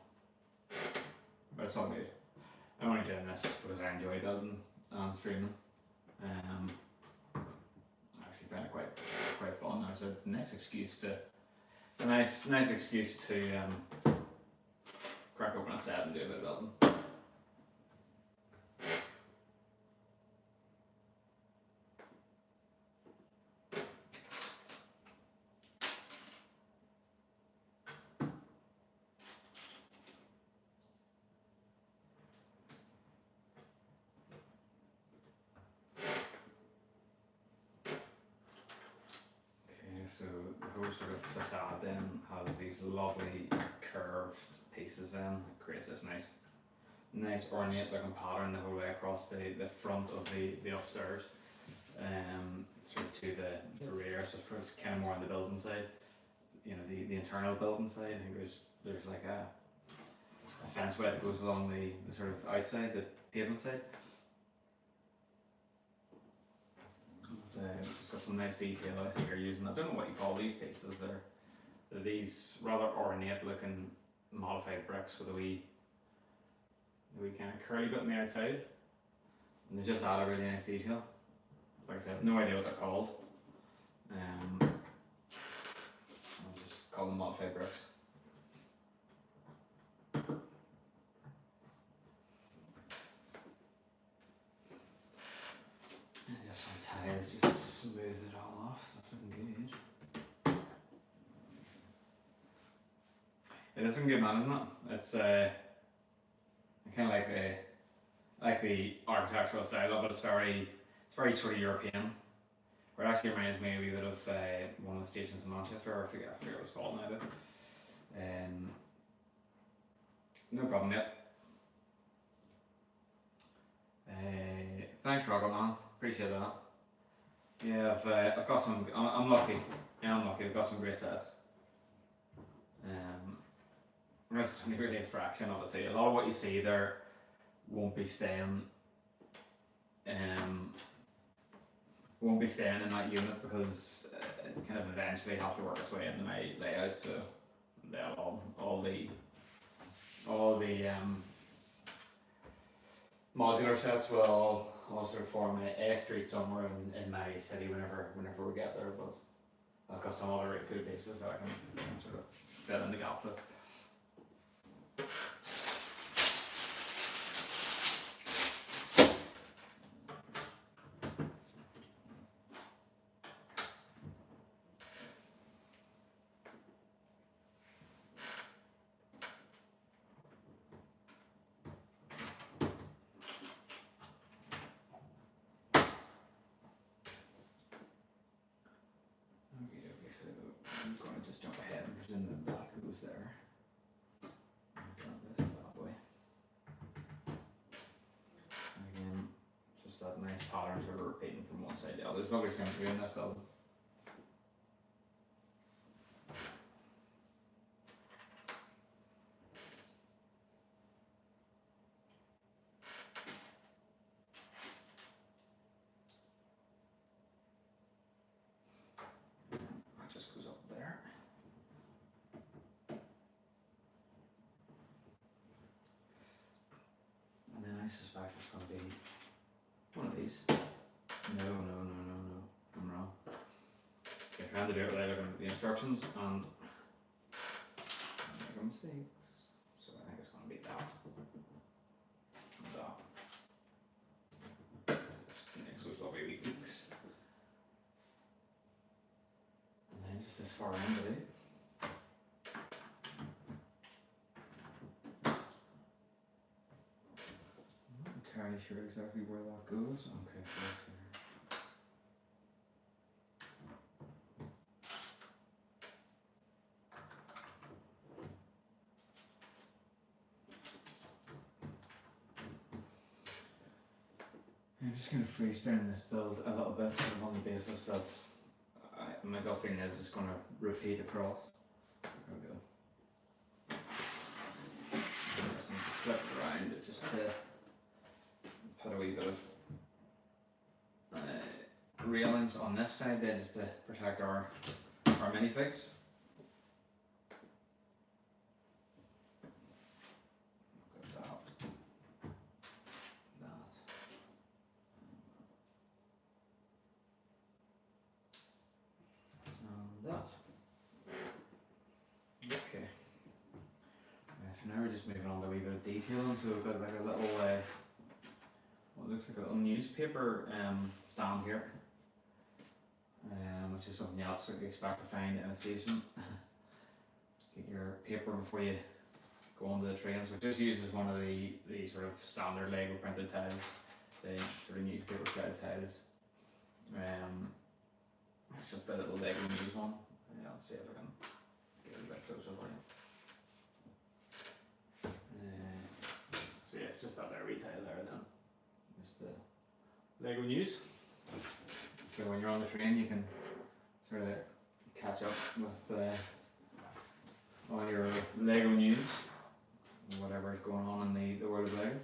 but it's all good. I'm only doing this because I enjoy building and streaming. I actually find it quite fun. It's a nice excuse to. It's a nice excuse to crack open a set and do a bit of building. So the whole sort of facade then has these lovely curved pieces then. It creates this nice ornate looking pattern the whole way across the front of the upstairs. Sort of to the rear, so it's kind of more on the building side. You know, the internal building side. I think there's like a fence way that goes along the sort of outside, the pavement side. It's got some nice detail I think you're using. I don't know what you call these pieces. They're these rather ornate looking modified bricks with a wee kind of curly bit on the outside, and they just add a really nice detail. Like I said, no idea what they're called. I'll just call them modified bricks. tiles just to smooth it all off. That's looking good. It is looking good, man, isn't it? It's I kind of like the architectural style of it. It's very sort of European. Or it actually reminds me a wee bit of one of the stations in Manchester. I forget what it's called now. Though. No problem yet. Thanks, Rocket Man. Appreciate that. Yeah, I've got some. I'm lucky. Yeah, I'm lucky. I've got some great sets. That's only really a fraction of it too. A lot of what you see there won't be staying. Won't be staying in that unit because it kind of eventually has to work its way into my layout. So all the modular sets will all sort of form a street somewhere in my city whenever we get there. But I've got some other really good pieces that I can sort of fill in the gap with. So I'm going to just jump ahead and presume that goes there. This bad boy. And again, just that nice pattern sort of repeating from one side to the other. There's always symmetry in this build. That just goes up there. And then I suspect it's going to be one of these. No, I'm wrong. Okay, trying to do it without looking at the instructions and make mistakes. So I think it's going to be that. And that. Next was lovely wee weeks. And then just this far end of it. I'm not entirely sure exactly where that goes. Okay, so that's here. I'm just going to freestyle this build a little bit, sort of on the basis that my gut feeling is it's going to repeat across. There we go. I just need to flip it around just to put a wee bit of railings on this side then just to protect our minifigs. So now we're just moving on to a wee bit of detailing. So we've got like a little, what looks like a little newspaper stand here, which is something you absolutely expect to find in a station. Get your paper before you go onto the trains, which just uses one of the sort of standard Lego printed tiles, the sort of newspaper style tiles. It's just a little Lego news one. Let's see if I can get it a bit closer for you. So yeah, it's just that there retail there then. Just the Lego news. So when you're on the train you can sort of catch up with all your Lego news, whatever's going on in the world of Lego.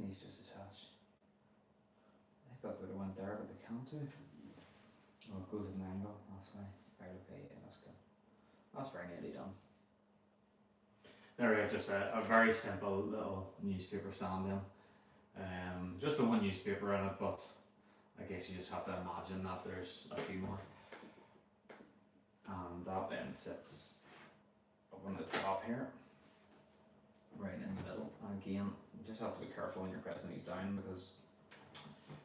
These just attach. I thought they would have went there, but they can't do. Oh, it goes at an angle, that's why. Right, okay, yeah, that's good. That's very nearly done. There we have just a very simple little newspaper stand then. Just the one newspaper in it, but I guess you just have to imagine that there's a few more. And that then sits up on the top here, right in the middle. And again, you just have to be careful when you're pressing these down because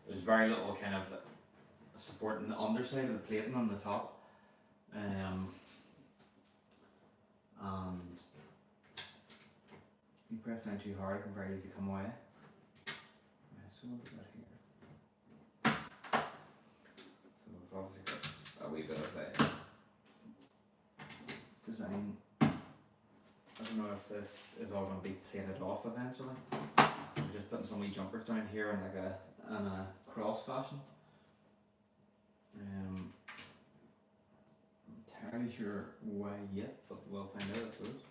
there's very little kind of support in the underside of the plating on the top. And if you press down too hard, it can very easily come away. So what is that here? So we've obviously got a wee bit of a design. I don't know if this is all going to be plated off eventually. We're just putting some wee jumpers down here in like a cross fashion. I'm entirely sure why yet, but we'll find out, I suppose.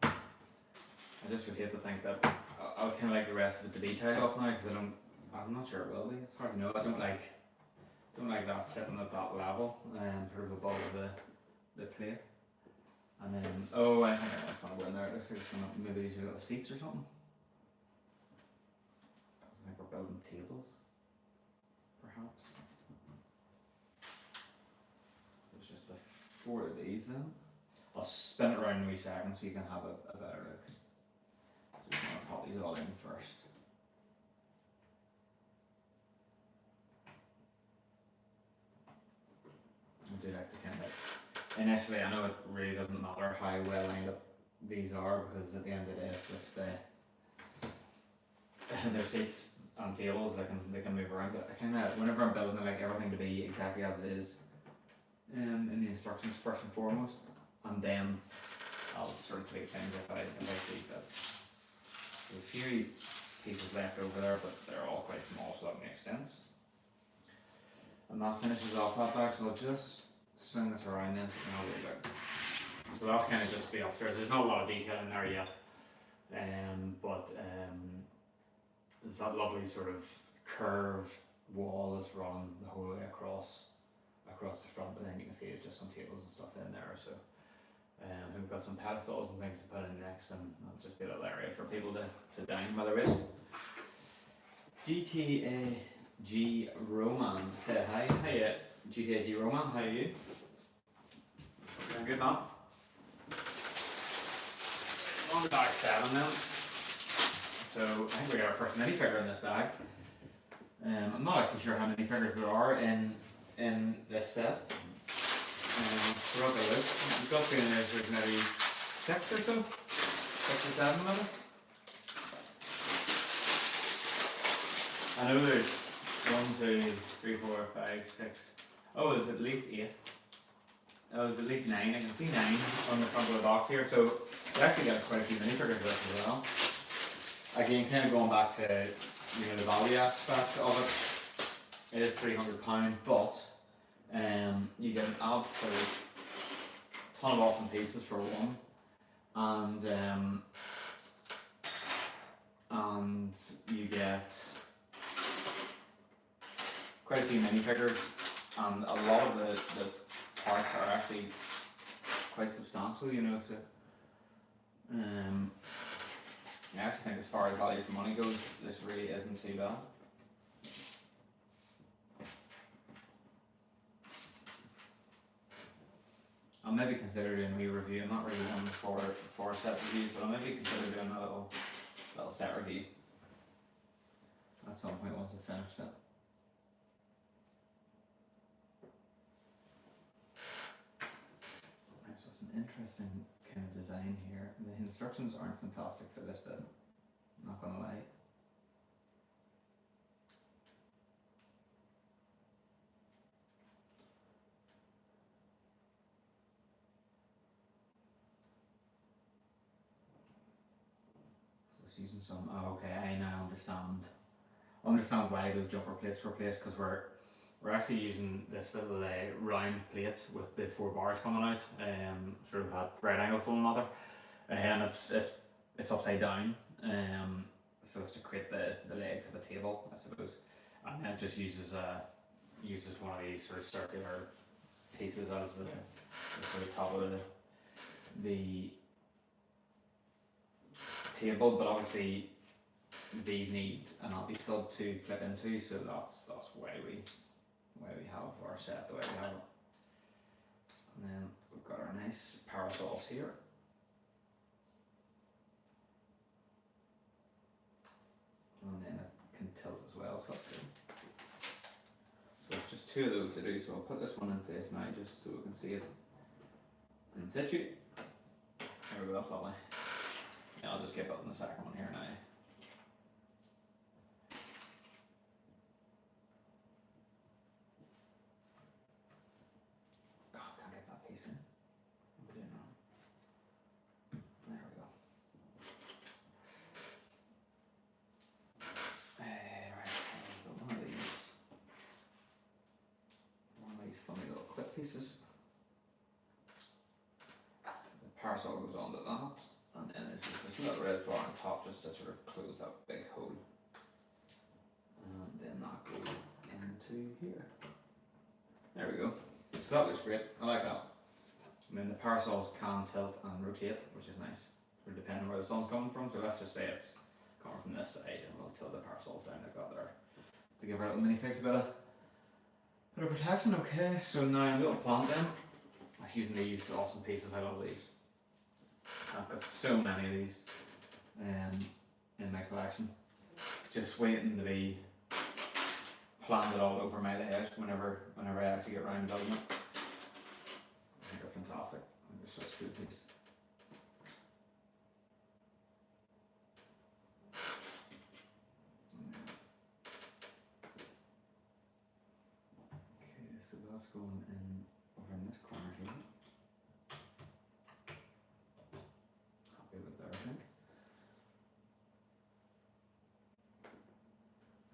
I just would hate to think that I'll kind of like the rest of it to be tied off now because I'm not sure it will be. It's hard to know. I don't like that sitting at that level, sort of above the plate. And then, oh, I think that's going to go in there. It looks like it's going to, maybe these are little seats or something. I think we're building tables, perhaps. There's just the 4 of these then. I'll spin it around in a wee second so you can have a better look. Just going to pop these all in first. I do like to kind of, initially I know it really doesn't matter how well lined up these are because at the end of the day it's just they're seats and tables, they can move around, but I kind of, whenever I'm building, I like everything to be exactly as it is in the instructions first and foremost, and then I'll sort of tweak things if I see that. There's a few pieces left over there, but they're all quite small, so that makes sense. And that finishes off that back, so I'll just swing this around then so you can have a wee look. So that's kind of just the upstairs. There's not a lot of detail in there yet, but there's that lovely sort of curved wall that's run the whole way across the front, and then you can see there's just some tables and stuff in there. So we've got some pedestals and things to put in next, and that'll just be a little area for people to dine while they're in. GTA G Roman said hi. Hiya, GTA G Roman, how are you? Doing good, man? On to bag 7 now. So I think we got our first minifigure in this bag. I'm not actually sure how many figures there are in this set. We're up a look. We've got feeling there's maybe 6 or so, 6 or 7 maybe. I know there's 1, 2, 3, 4, 5, 6. Oh, there's at least 8. Oh, there's at least 9. I can see 9 on the front of the box here. So we actually got quite a few minifigures with this as well. Again, kind of going back to the value aspect of it. It is £300, but you get an absolute ton of awesome pieces for one, and you get quite a few minifigures, and a lot of the parts are actually quite substantial, so I actually think as far as value for money goes, this really isn't too bad. I'll maybe consider doing a wee review. I'm not really one for set reviews, but I'll maybe consider doing a little set review at some point once I've finished it. So it's an interesting kind of design here. The instructions aren't fantastic for this bit, I'm not gonna lie. Using some, okay, I now understand why those jumper plates were placed, because we're actually using this little round plate with the 4 bars coming out, sort of at right angles to one another, and it's upside down, so it's to create the legs of a table, I suppose, and then it just uses one of these sort of circular pieces as the sort of top of the table, but obviously these need an anti stud to clip into, so that's why we have our set the way we have it. And then we've got our nice parasols here. And then it can tilt as well, so that's good. So it's just two of those to do, so I'll put this one in place now just so we can see it in situ. There we go, that's lovely. Yeah, I'll just get building the second one here now. Oh, can't get that piece in. What am I doing wrong? There we go. Right, I've got one of these funny little clip pieces. The parasol goes onto that. And then there's just this little red flower on top just to sort of close that big hole. And then that goes into here. There we go. So that looks great. I like that. I mean, the parasols can tilt and rotate, which is nice. So depending on where the sun's coming from. So let's just say it's coming from this side, and we'll tilt the parasols down like that there to give our little minifigs a bit of protection. Okay, so now a little plant then. I was using these awesome pieces. I love these. I've got so many of these in my collection, just waiting to be planted all over my head whenever I actually get around to building it. I think they're fantastic. I think they're such good pieces. Okay, so that's going in over in this corner here. There, I think.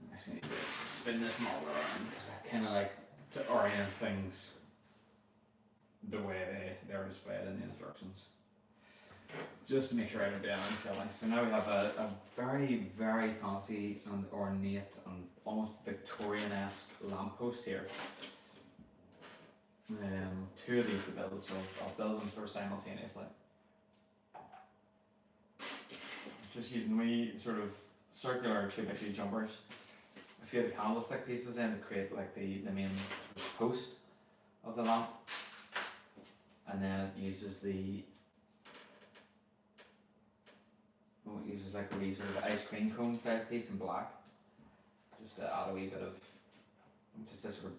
I actually need to spin this model around because I kind of like to orient things the way they're displayed in the instructions, just to make sure I don't do anything silly. So now we have a very, very fancy and ornate and almost Victorian-esque lamppost here. Two of these to build, so I'll build them sort of simultaneously. Just using wee sort of circular 2x2 jumpers. A few of the candlestick pieces in to create like the main post of the lamp. And then it uses like a wee sort of ice cream cone type piece in black. Just to add a wee bit of, just to sort of,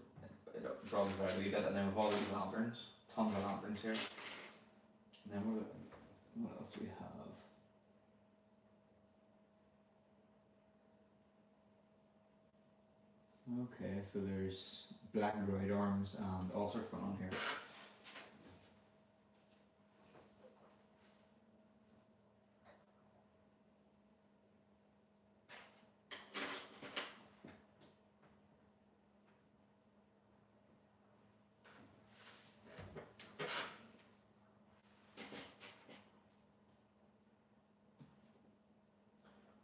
it broadens it out a wee bit. And then with all these lanterns, tons of lanterns here. And then what else do we have? Okay, so there's black droid arms and all sorts going on here.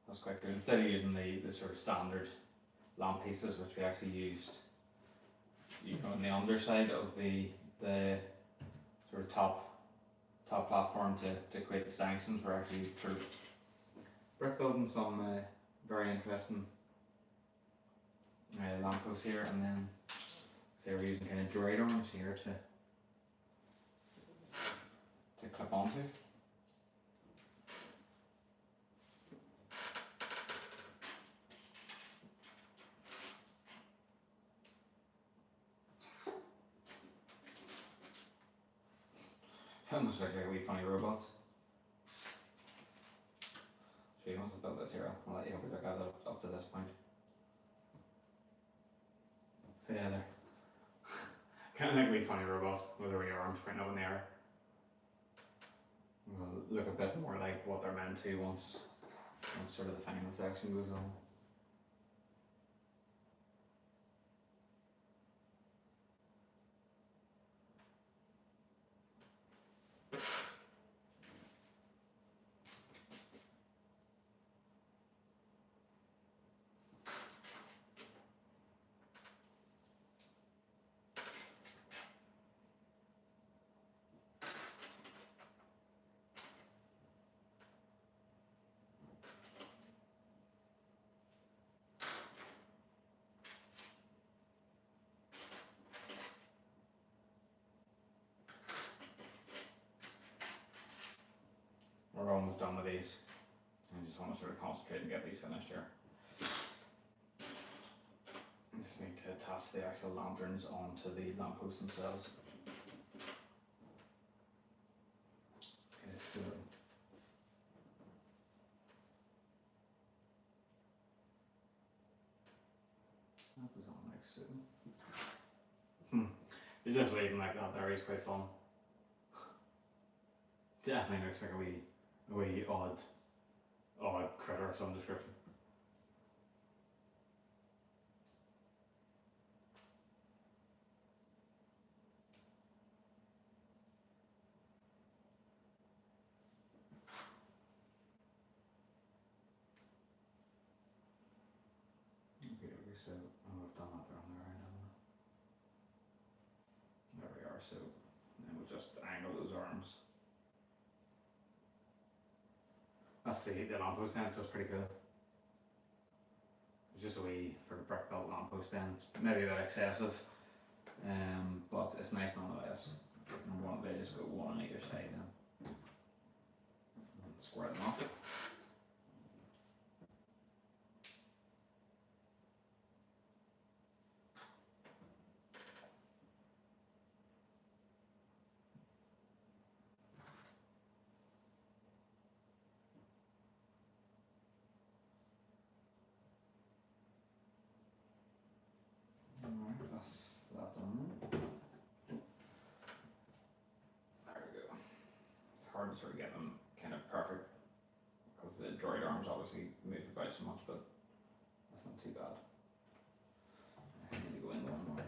That's quite good. Instead of using the sort of standard lamp pieces, which we actually used, on the underside of the sort of top platform to create the stanchions, we're actually sort of brick building some very interesting lampposts here, and then say we're using kind of droid arms here to clip onto. That looks like a wee funny robots. So you want to build this here, I'll let you have a look at it up to this point. So yeah, they're kind of like wee funny robots with their wee arms printing up in the air. Will look a bit more like what they're meant to once sort of the final section goes on. done with these. I just want to sort of concentrate and get these finished here. I just need to attach the actual lanterns onto the lampposts themselves. Okay, so that goes on like so. You're just waiting like that there is quite fun. Definitely looks like a wee odd critter of some description. Okay, so we've done that there on the right, haven't we? There we are, so then we'll just angle those arms. That's the lamppost then, so it's pretty cool. It's just a wee sort of brick built lamppost then, maybe a bit excessive, but it's nice nonetheless. And they just go one on either side then. And square them off. Alright, that's that done. There we go. It's hard to sort of get them kind of perfect because the droid arms obviously move about so much, but that's not too bad. I need to go in one more.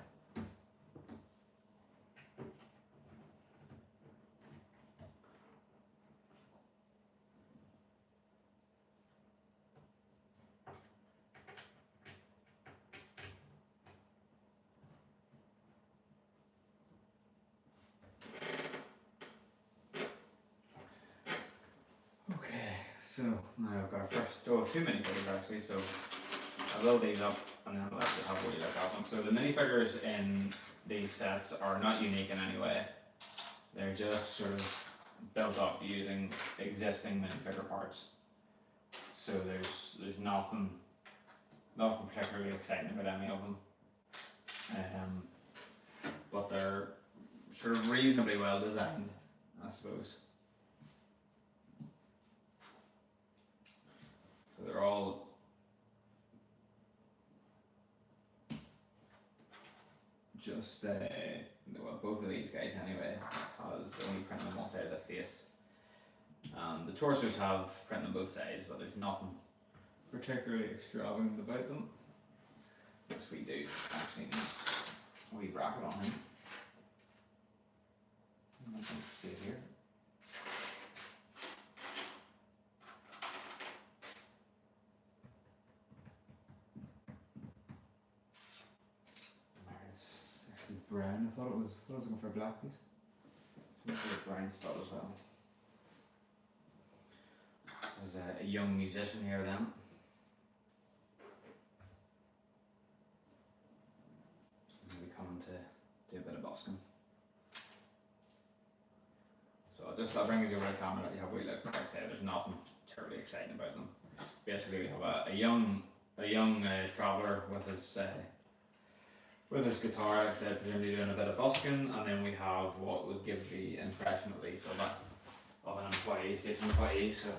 So now I've got our first, two minifigures actually, so I will these up and then I'll actually have a wee look at them. So the minifigures in these sets are not unique in any way. They're just sort of built up using existing minifigure parts. So there's nothing particularly exciting about any of them. But they're sort of reasonably well designed, I suppose. So they're all just, well, both of these guys anyway, has only printed on one side of the face. The torsos have print on both sides, but there's nothing particularly extravagant about them. Yes, we do actually need a wee bracket on him. I don't see it here. Brown. I thought it was looking for a black piece. Looks like a brown stud as well. There's a young musician here then. Maybe coming to do a bit of busking. So I'll bring you over the camera that you have a wee look. Like I said, there's nothing terribly exciting about them. Basically, we have a young traveller with his guitar, like I said, presumably doing a bit of busking, and then we have what would give the impression at least of an employee, station employee. So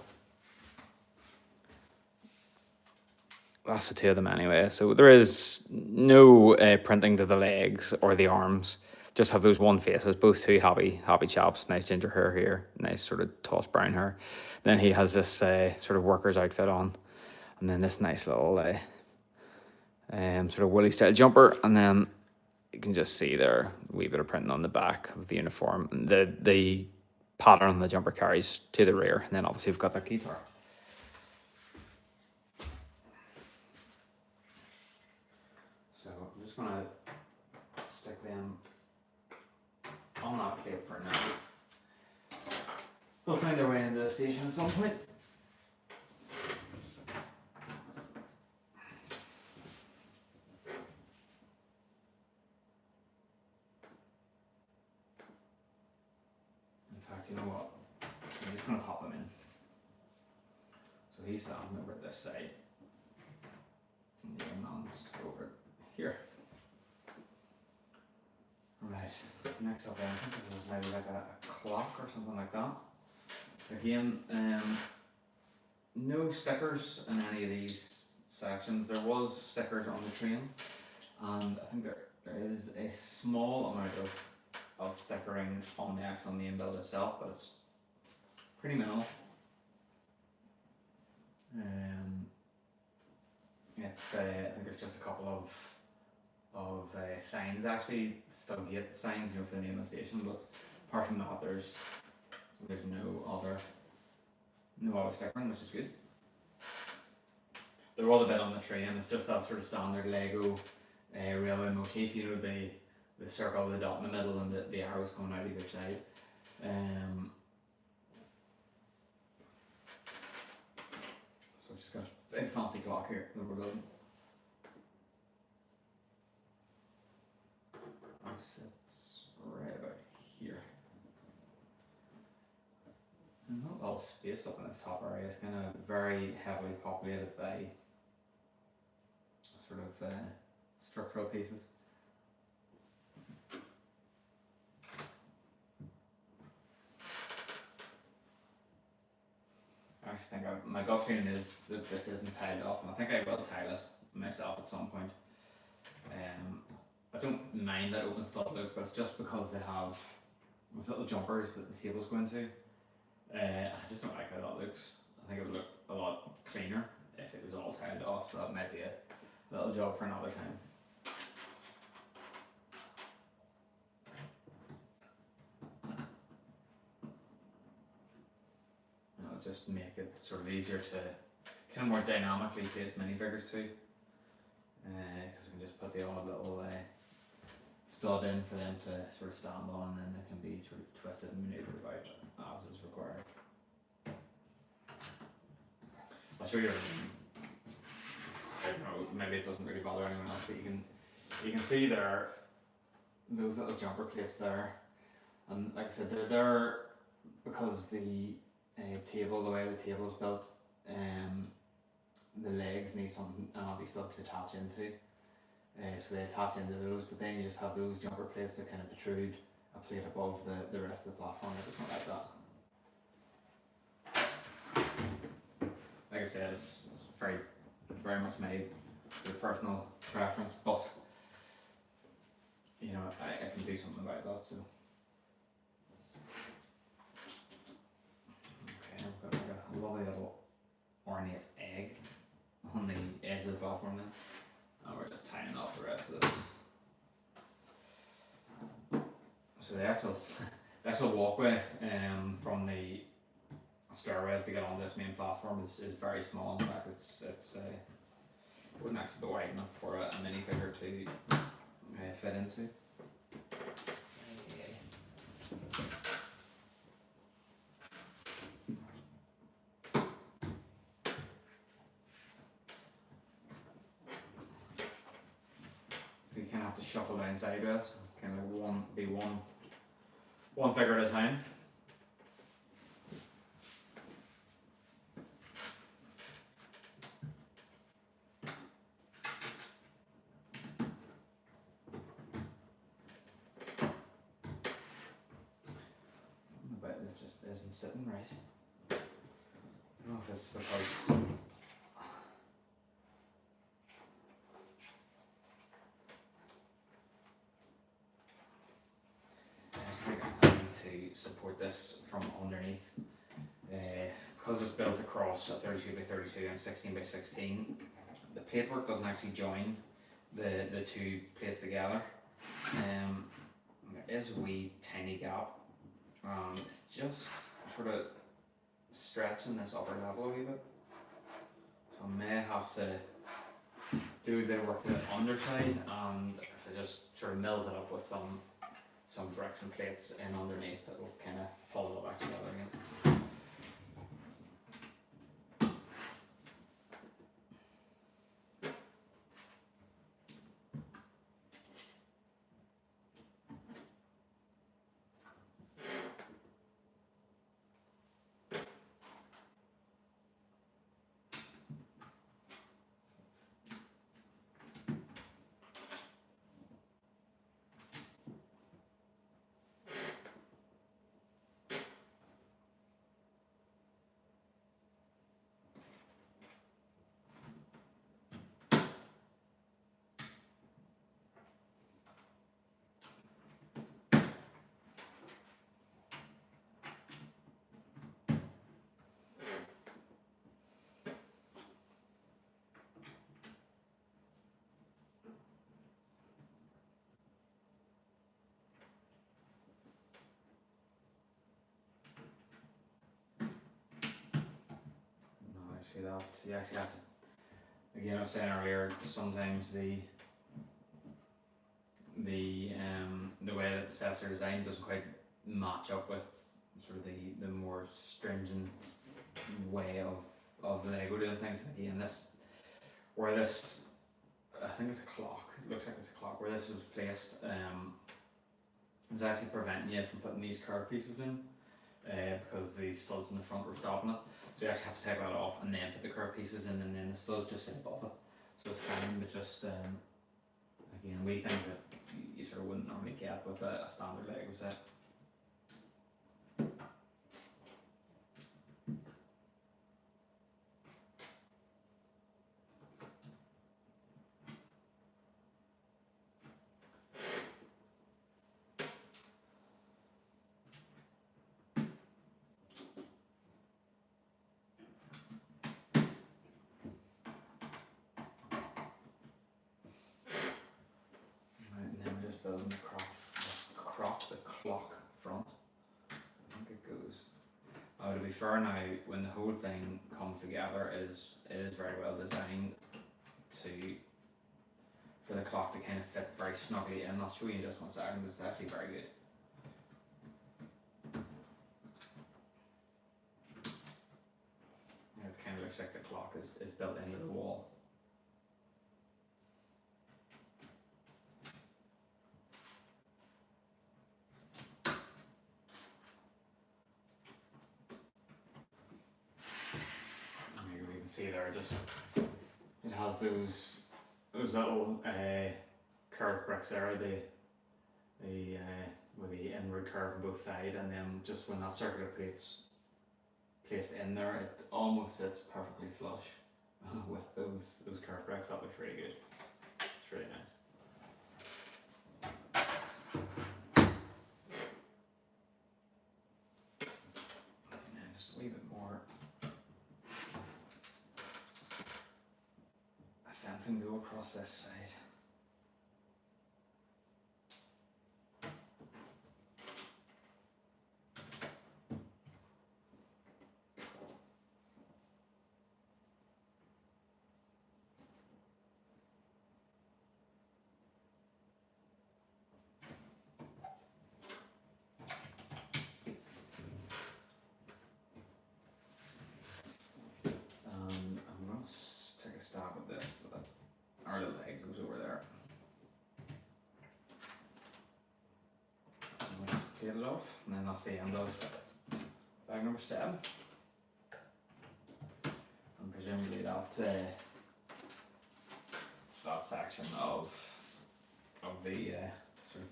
that's the two of them anyway. So there is no printing to the legs or the arms. Just have those one faces, both two happy chaps. Nice ginger hair here, nice sort of tossed brown hair. Then he has this sort of worker's outfit on, and then this nice little sort of woolly style jumper, and then you can just see there a wee bit of printing on the back of the uniform. And the pattern on the jumper carries to the rear, and then obviously we've got that guitar. So I'm just gonna stick them on that plate for now. They'll find their way into the station at some point. You know what? I'm just going to pop them in. So he's standing over this side, and the young man's over here. Right, next up, I think this is maybe like a clock or something like that. Again, no stickers in any of these sections. There was stickers on the train, and I think there is a small amount of stickering on the actual main build itself, but it's pretty minimal. It's I think it's just a couple of signs, actually, still gate signs, you know, for the name of the station. But apart from that, there's no other stickering, which is good. There was a bit on the train. It's just that sort of standard Lego railway motif. You know, the circle, the dot in the middle, and the arrows coming out either side. So I've just got a big fancy clock here that we're building. It sits right about here. And not a lot of space up in this top area. It's kind of very heavily populated by sort of structural pieces. I actually think my gut feeling is that this isn't tiled off, and I think I will tile it myself at some point. I don't mind that open stud look, but it's just because they have those little jumpers that the tables go into. I just don't like how that looks. I think it would look a lot cleaner if it was all tiled off, so that might be a little job for another time. It'll just make it sort of easier to kind of more dynamically place minifigures too, because I can just put the odd little stud in for them to sort of stand on, and it can be sort of twisted and maneuvered about as is required. I'll show you. I don't know, maybe it doesn't really bother anyone else, but you can see there those little jumper plates there, and like I said, they're there because the table, the way the table is built, the legs need something, an anti-stud to attach into. So they attach into those, but then you just have those jumper plates that kind of protrude a plate above the rest of the platform. It's not like that. Like I said, it's very much made for personal preference, but you know, I can do something about that. So okay, I've got like a lovely little ornate egg on the edge of the platform then. And we're just tying off the rest of this. So the actual walkway from the stairways to get onto this main platform is very small. In fact, it's wouldn't actually be wide enough for a minifigure to fit into. So you kind of have to shuffle down sideways, kind of one figure at a time. But this just isn't sitting right. I don't know if it's because I need to support this from underneath, because it's built across a 32 by 32 and 16 by 16. The platework doesn't actually join the two plates together. There is a wee tiny gap. It's just sort of stretching this upper level a wee bit. So I may have to do a bit of work to the underside, and if it just sort of mills it up with some bricks and plates in underneath, it'll kind of pull it back together again. see that. You actually have to, again I was saying earlier, sometimes the way that the sets are designed doesn't quite match up with sort of the more stringent way of Lego doing things. Again, this I think it's a clock. It looks like it's a clock. Where this was placed, is actually preventing you from putting these curved pieces in, because the studs in the front were stopping it. So you actually have to take that off and then put the curved pieces in, and then the studs just sit above it. So it's fine, but just again, wee things that you sort of wouldn't normally get with a standard Lego set. Building the clock front. I think it goes. Oh, to be fair now, when the whole thing comes together, it is very well designed for the clock to kind of fit very snugly in. I'll show you in just 1 second. It's actually very good. Yeah, it kind of looks like the clock is built into the wall. See there, just it has those little curved bricks there, with the inward curve on both sides, and then just when that circular plate's placed in there, it almost sits perfectly flush with those curved bricks. That looks really good. It's really nice. And just a wee bit more. Fencing to go across this side. I'm going to take a stab at this. Our little leg goes over there. Clear it off, and then that's the end of bag number 7. And presumably that section of the sort of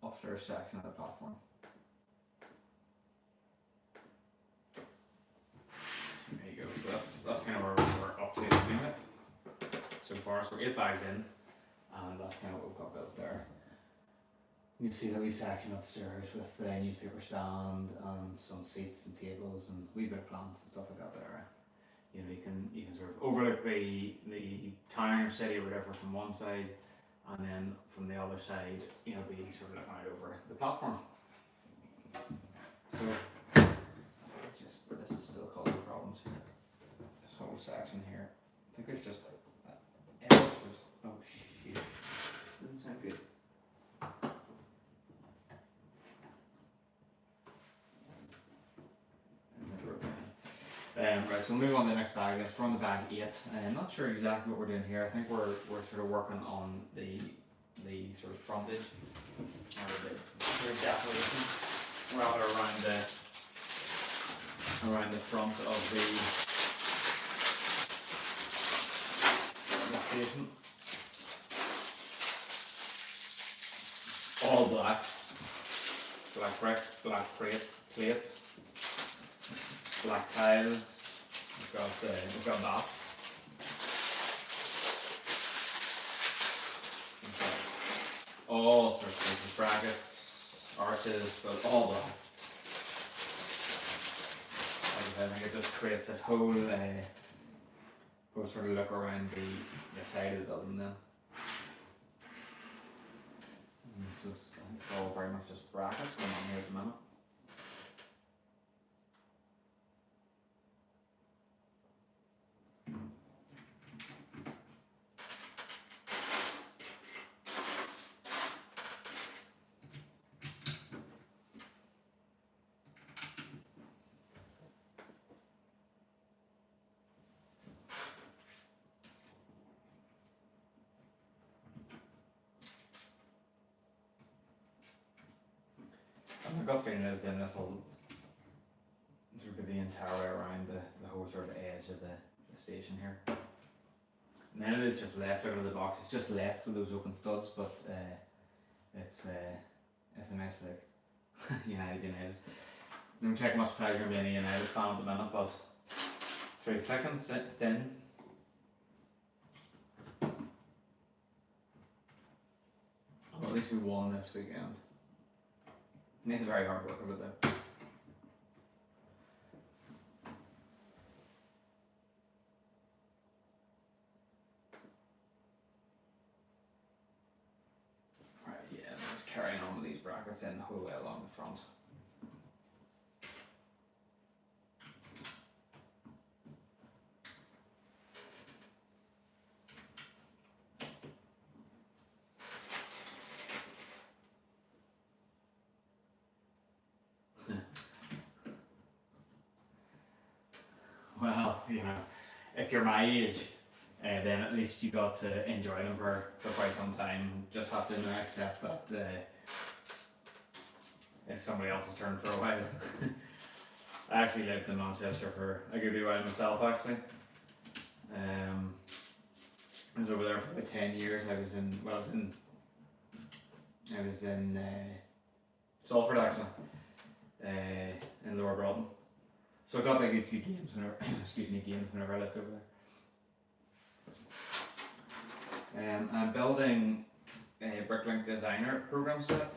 upstairs section of the platform. There you go. So that's kind of where we're up to anyway. So far, so we're 8 bags in, and that's kind of what we've got built there. You can see the wee section upstairs with the newspaper stand and some seats and tables and wee bit of plants and stuff like that there. You know, you can sort of overlook the town or city or whatever from one side, and then from the other side, you know, be sort of looking out over the platform. So this is still causing problems here. This whole section here. I think there's just oh shit. Doesn't sound good. Right, so we'll move on to the next bag. We're on the bag 8. I'm not sure exactly what we're doing here. I think we're sort of working on the sort of frontage or the decoration rather around the front of the station. All black brick, black plate, black tiles. We've got bats. All sorts of things, brackets, arches, but all black. I think it just creates this whole sort of look around the side of the building then. And it's all very much just brackets going on here at the minute. got a feeling is then this will sort of be the entire way around the whole sort of edge of the station here. And then it is just left out of the box. It's just left with those open studs, but it's a nice look. United. Don't take much pleasure in being a United fan at the minute, but through thick and thin, well, at least we won this weekend. Nathan's very hard worker with that. Right, yeah, I'm just carrying on with these brackets in the whole way along the front. Well, if you're my age, then at least you got to enjoy them for quite some time. Just have to accept that it's somebody else's turn for a while. I actually lived in Manchester for a good while myself, actually. I was over there for about 10 years. I was in Salford, actually, in Lower Broughton. So I got a good few games whenever, whenever I lived over there. I'm building a Bricklink Designer program set,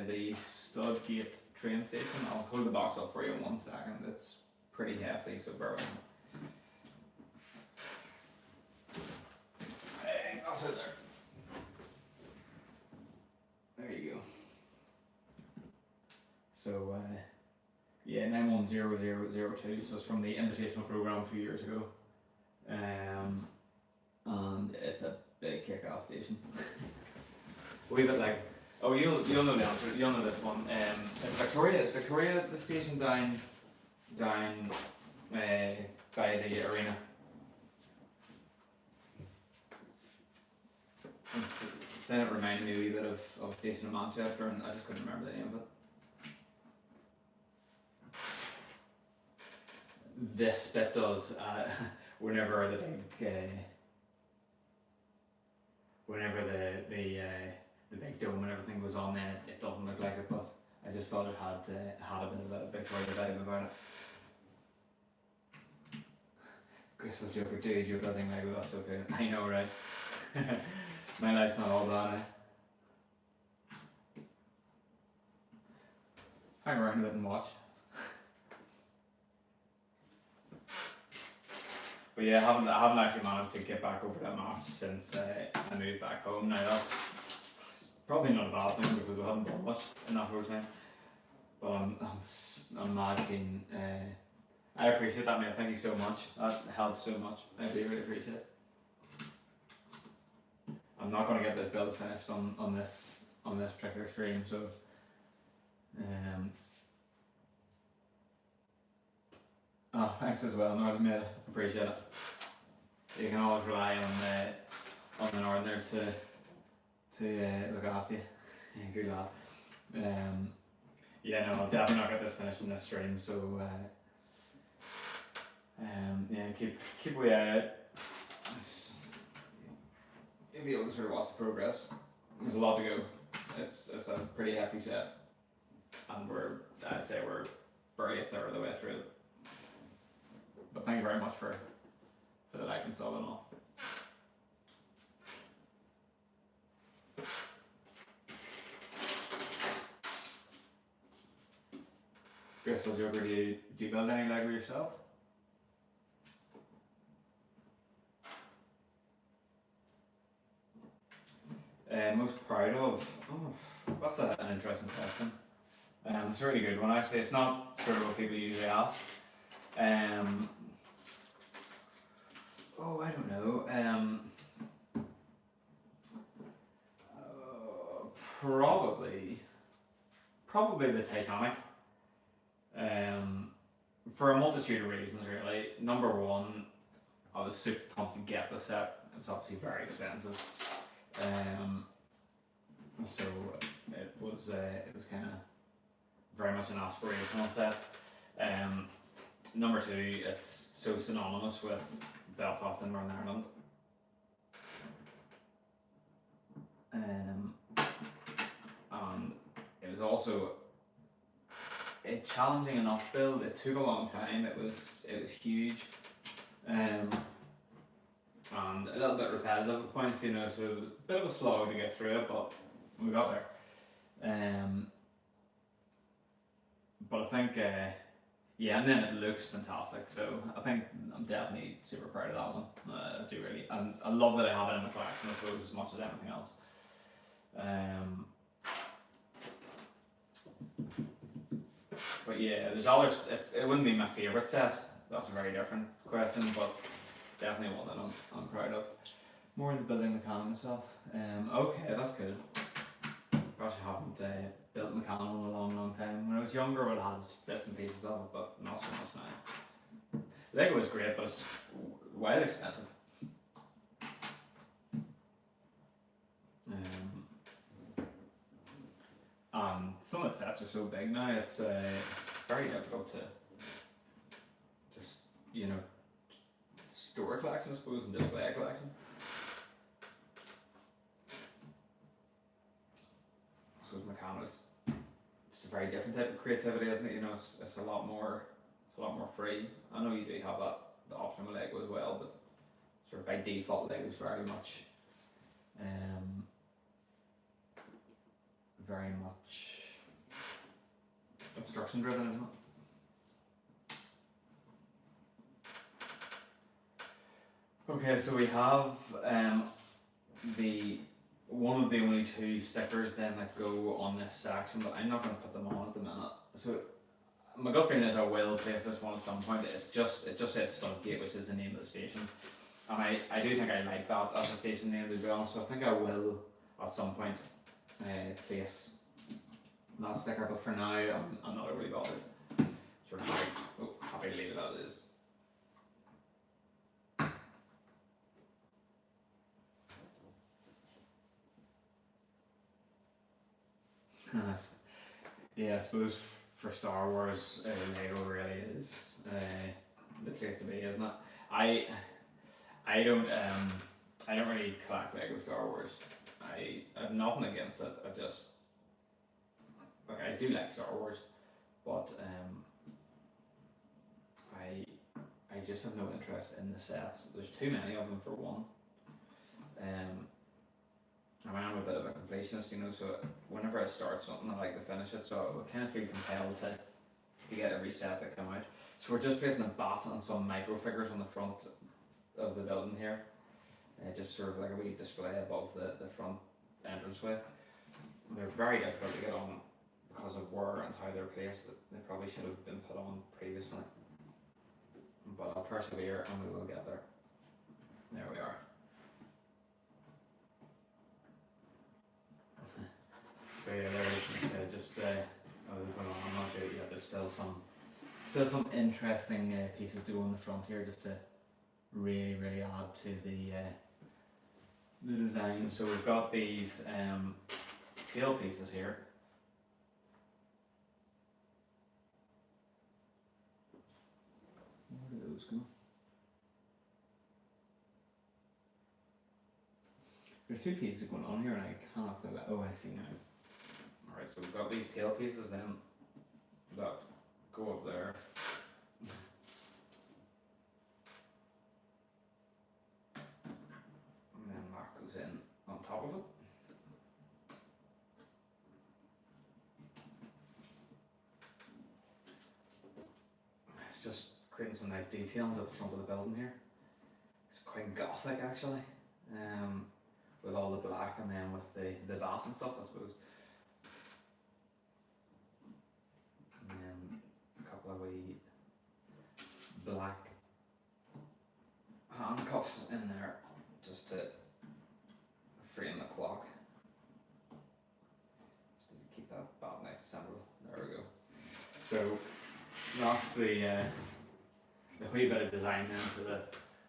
the stud gate train station. I'll hold the box up for you in 1 second. It's pretty hefty, so bear with me. I'll sit there. There you go. So, yeah, 910002, so it's from the invitational program a few years ago. And it's a big kick-ass station. A wee bit like, oh, you'll know the answer, you'll know this one. It's Victoria the station down by the arena. Then it reminded me a wee bit of a station in Manchester, and I just couldn't remember the name of it. This bit does, whenever the big dome and everything was on there, it doesn't look like it, but I just thought it had a bit of a Victoria vibe about it. Graceful Joker 2, you're building Lego, that's so good. I know, right? My life's not all that, Hang around a bit and watch. But yeah, I haven't actually managed to get back over that match since I moved back home. Now that's probably not a bad thing because I haven't done much in that whole time. But I'm mad keen. I appreciate that, mate. Thank you so much. That helps so much. I do really appreciate it. I'm not going to get this build finished on this particular stream, so oh, thanks as well, Northern Mate. Appreciate it. You can always rely on the Northerners to look after you. Good lad. Yeah, no, I'll definitely not get this finished in this stream. So yeah, keep away at it. You'll be able to sort of watch the progress. There's a lot to go. It's a pretty hefty set, and I'd say we're barely a third of the way through it. But thank you very much for the like and sub and all. Graceful Joker, do you build any Lego yourself? Most proud of? Oh, that's an interesting question. It's a really good one actually. It's not sort of what people usually ask. Oh, I don't know. Probably the Titanic. For a multitude of reasons, really. Number one, I was super pumped to get the set. It was obviously very expensive. So it was kind of very much an aspirational set. Number two, it's so synonymous with Belfast and Northern Ireland. And it was also a challenging enough build. It took a long time. It was huge, and a little bit repetitive at points, you know. So it was a bit of a slog to get through it, but we got there. But I think, yeah, and then it looks fantastic. So I think I'm definitely super proud of that one. I do really, and I love that I have it in my collection, I suppose, as much as anything else. But yeah, there's others. It wouldn't be my favourite set. That's a very different question, but definitely one that I'm proud of. More into building mechanic myself. Okay, that's good. Gosh, I haven't built mechanical in a long time. When I was younger, I would have had bits and pieces of it, but not so much now. Lego is great, but it's well expensive. Some of the sets are so big now, it's very difficult to just, you know, store a collection, I suppose, and display a collection. I suppose mechanics, it's a very different type of creativity, isn't it? You know, it's a lot more free. I know you do have the option with Lego as well, but sort of by default, Lego is very much instruction driven, isn't it? Okay, so we have one of the only two stickers then that go on this section, but I'm not going to put them on at the minute. So my gut feeling is I will place this one at some point. It just says Stuntgate, which is the name of the station, and I do think I like that as a station name, to be honest. So I think I will at some point place that sticker, but for now I'm not really bothered. Sort of happy to leave it as it is. Yeah, I suppose for Star Wars, Lego really is the place to be, isn't it? I don't really collect Lego Star Wars. I have nothing against it. I do like Star Wars, but I just have no interest in the sets. There's too many of them for one. I'm a bit of a completionist, you know, so whenever I start something, I like to finish it, so I kind of feel compelled to get every set that come out. So we're just placing a bat and some micro figures on the front of the building here, just sort of like a wee display above the front entranceway. They're very difficult to get on because of where and how they're placed. They probably should have been put on previously, but I'll persevere and we will get there. There we are. So yeah, there is just going on. I'm not there yet. There's still some interesting pieces to do on the front here, just to really add to the design. So we've got these tail pieces here. Where do those go? There's two pieces going on here, and I cannot feel that. Oh, I see now. Alright, so we've got these tail pieces then that go up there. And then Mark goes in on top of it. It's just creating some nice detail into the front of the building here. It's quite gothic actually. With all the black and then with the bat and stuff, I suppose. And then a couple of wee black handcuffs in there just to frame the clock. Just need to keep that bat nice and central. There we go. So that's the wee bit of design into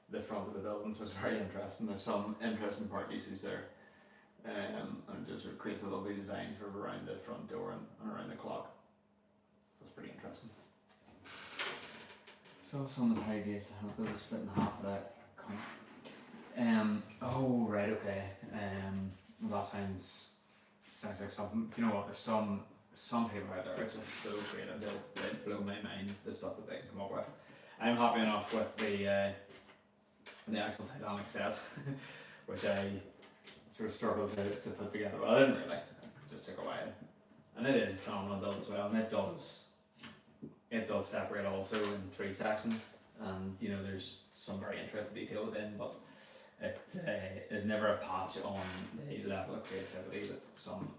the front of the building, so it's very interesting. There's some interesting part pieces there, and just sort of creates a lovely design sort of around the front door and around the clock. pretty interesting. So some of the ideas to have build a split in half of that. Oh right, okay. That sounds like something. Do you know what? There's some people out there are just so creative. They blow my mind the stuff that they can come up with. I'm happy enough with the actual Titanic set, which I sort of struggled to put together. Well, I didn't really. It just took a while, and it is a phenomenal build as well. And it does separate also in 3 sections, and you know there's some very interesting detail within, but it is never a patch on the level of creativity that some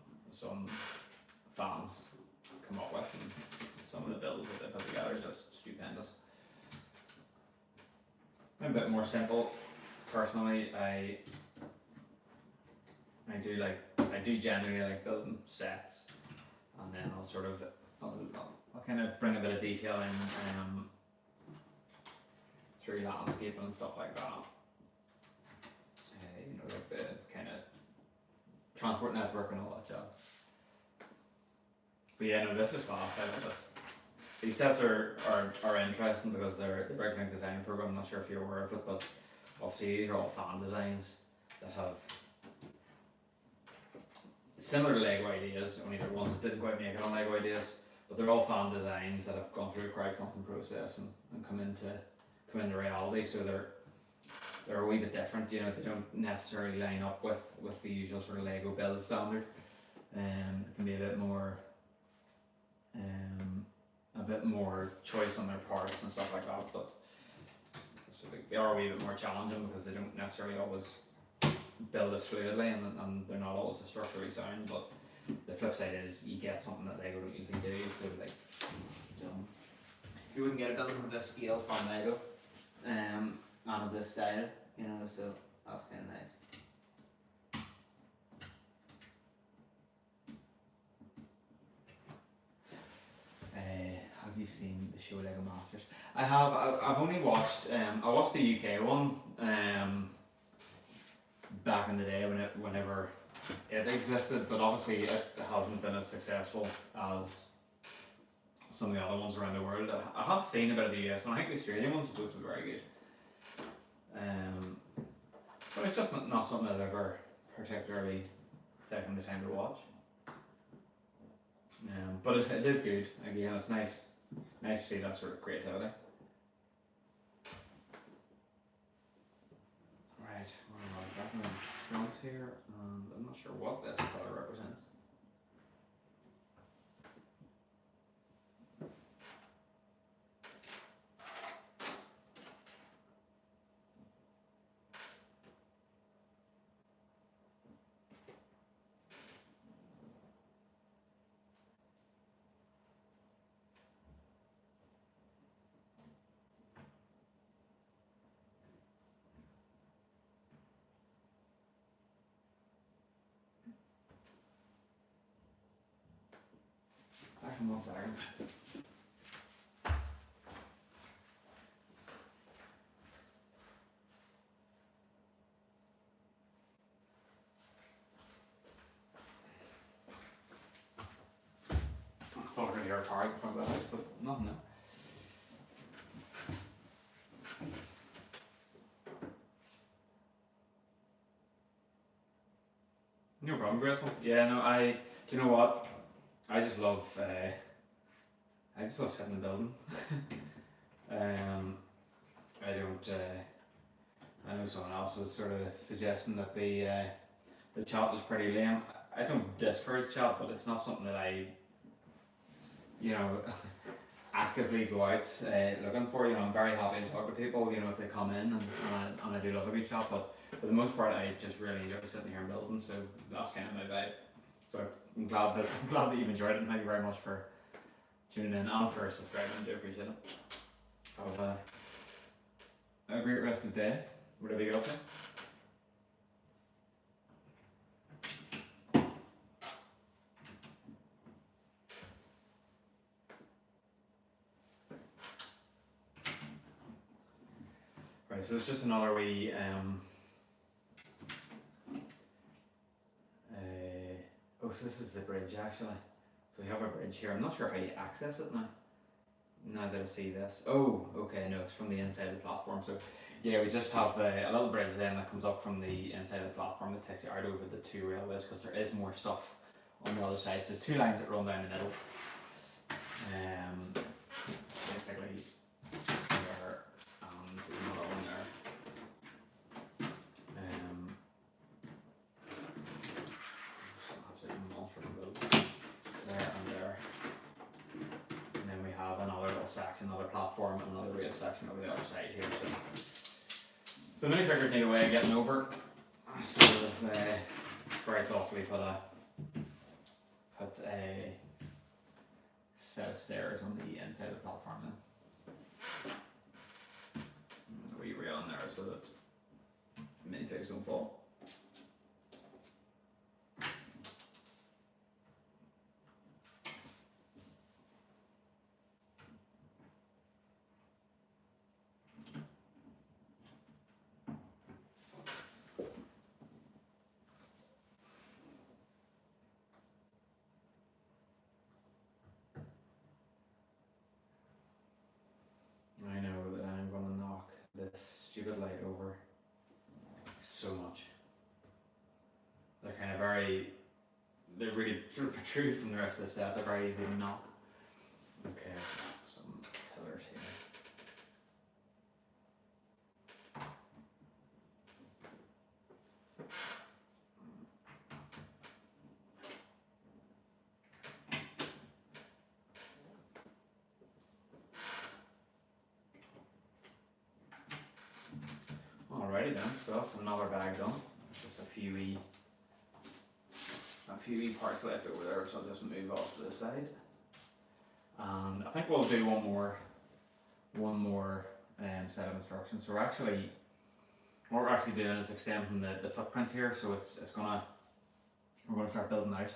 fans come up with, and some of the builds that they put together are just stupendous. I'm a bit more simple. Personally, I do generally like building sets, and then I'll kind of bring a bit of detail in through landscaping and stuff like that. You know, like the kind of transport network and all that jazz. But yeah, no, this is class. I love this. These sets are interesting because they're the Breaklink design program. I'm not sure if you're aware of it, but obviously these are all fan designs that have similar to Lego ideas, only they're ones that didn't quite make it on Lego ideas. But they're all fan designs that have gone through a crowdfunding process and come into reality. So they're a wee bit different. You know, they don't necessarily line up with the usual sort of Lego build standard. It can be a bit more choice on their parts and stuff like that, but so they are a wee bit more challenging because they don't necessarily always build as fluidly, and they're not always structurally sound. But the flip side is you get something that Lego don't usually do. So like, you wouldn't get a building of this scale from Lego, and of this style, you know. So that's kind of nice. Have you seen the show Lego Masters? I have. I've only watched. I watched the UK one back in the day whenever it existed, but obviously it hasn't been as successful as some of the other ones around the world. I have seen a bit of the US one. I think the Australian one's supposed to be very good. But it's just not something I've ever particularly taken the time to watch. But it is good. Again, it's nice to see that sort of creativity. Right, we're back in the front here, and I'm not sure what this colour represents. Back in 1 second. I thought we were going to hear a car in front of the house, but nothing now. No problem, Graceful. Yeah, no, do you know what? I just love sitting in the building. I don't. I know someone else was sort of suggesting that the chat was pretty lame. I don't discourage chat, but it's not something that I, you know, actively go out looking for. You know, I'm very happy to talk to people. You know, if they come in, and I do love a good chat. But for the most part, I just really enjoy sitting here and building. So that's kind of my vibe. So I'm glad that you've enjoyed it, and thank you very much for tuning in and for subscribing. I do appreciate it. Have a great rest of the day, whatever you get up to. Right, so it's just another wee oh, so this is the bridge actually. So we have our bridge here. I'm not sure how you access it now. now that I see this. Oh, okay, no, it's from the inside of the platform. So yeah, we just have a little bridge then that comes up from the inside of the platform that takes you out over the two railways, because there is more stuff on the other side. So there's two lines that run down the middle. Basically there and another one there. Absolute monster road there and there. And then we have another little section, another platform, and another rail section over the other side here. So the minifigures need a way of getting over. So we've very thoughtfully put a set of stairs on the inside of the platform then. And a wee rail in there so that minifigs don't fall. I know that I'm going to knock this stupid light over so much. They're kind of they really protrude from the rest of the set. They're very easy to knock. Okay, some pillars here. Alrighty then, so that's another bag done. Just a few wee parts left over there, so I'll just move off to the side. And I think we'll do one more set of instructions. So what we're actually doing is extending the footprint here. So we're gonna start building out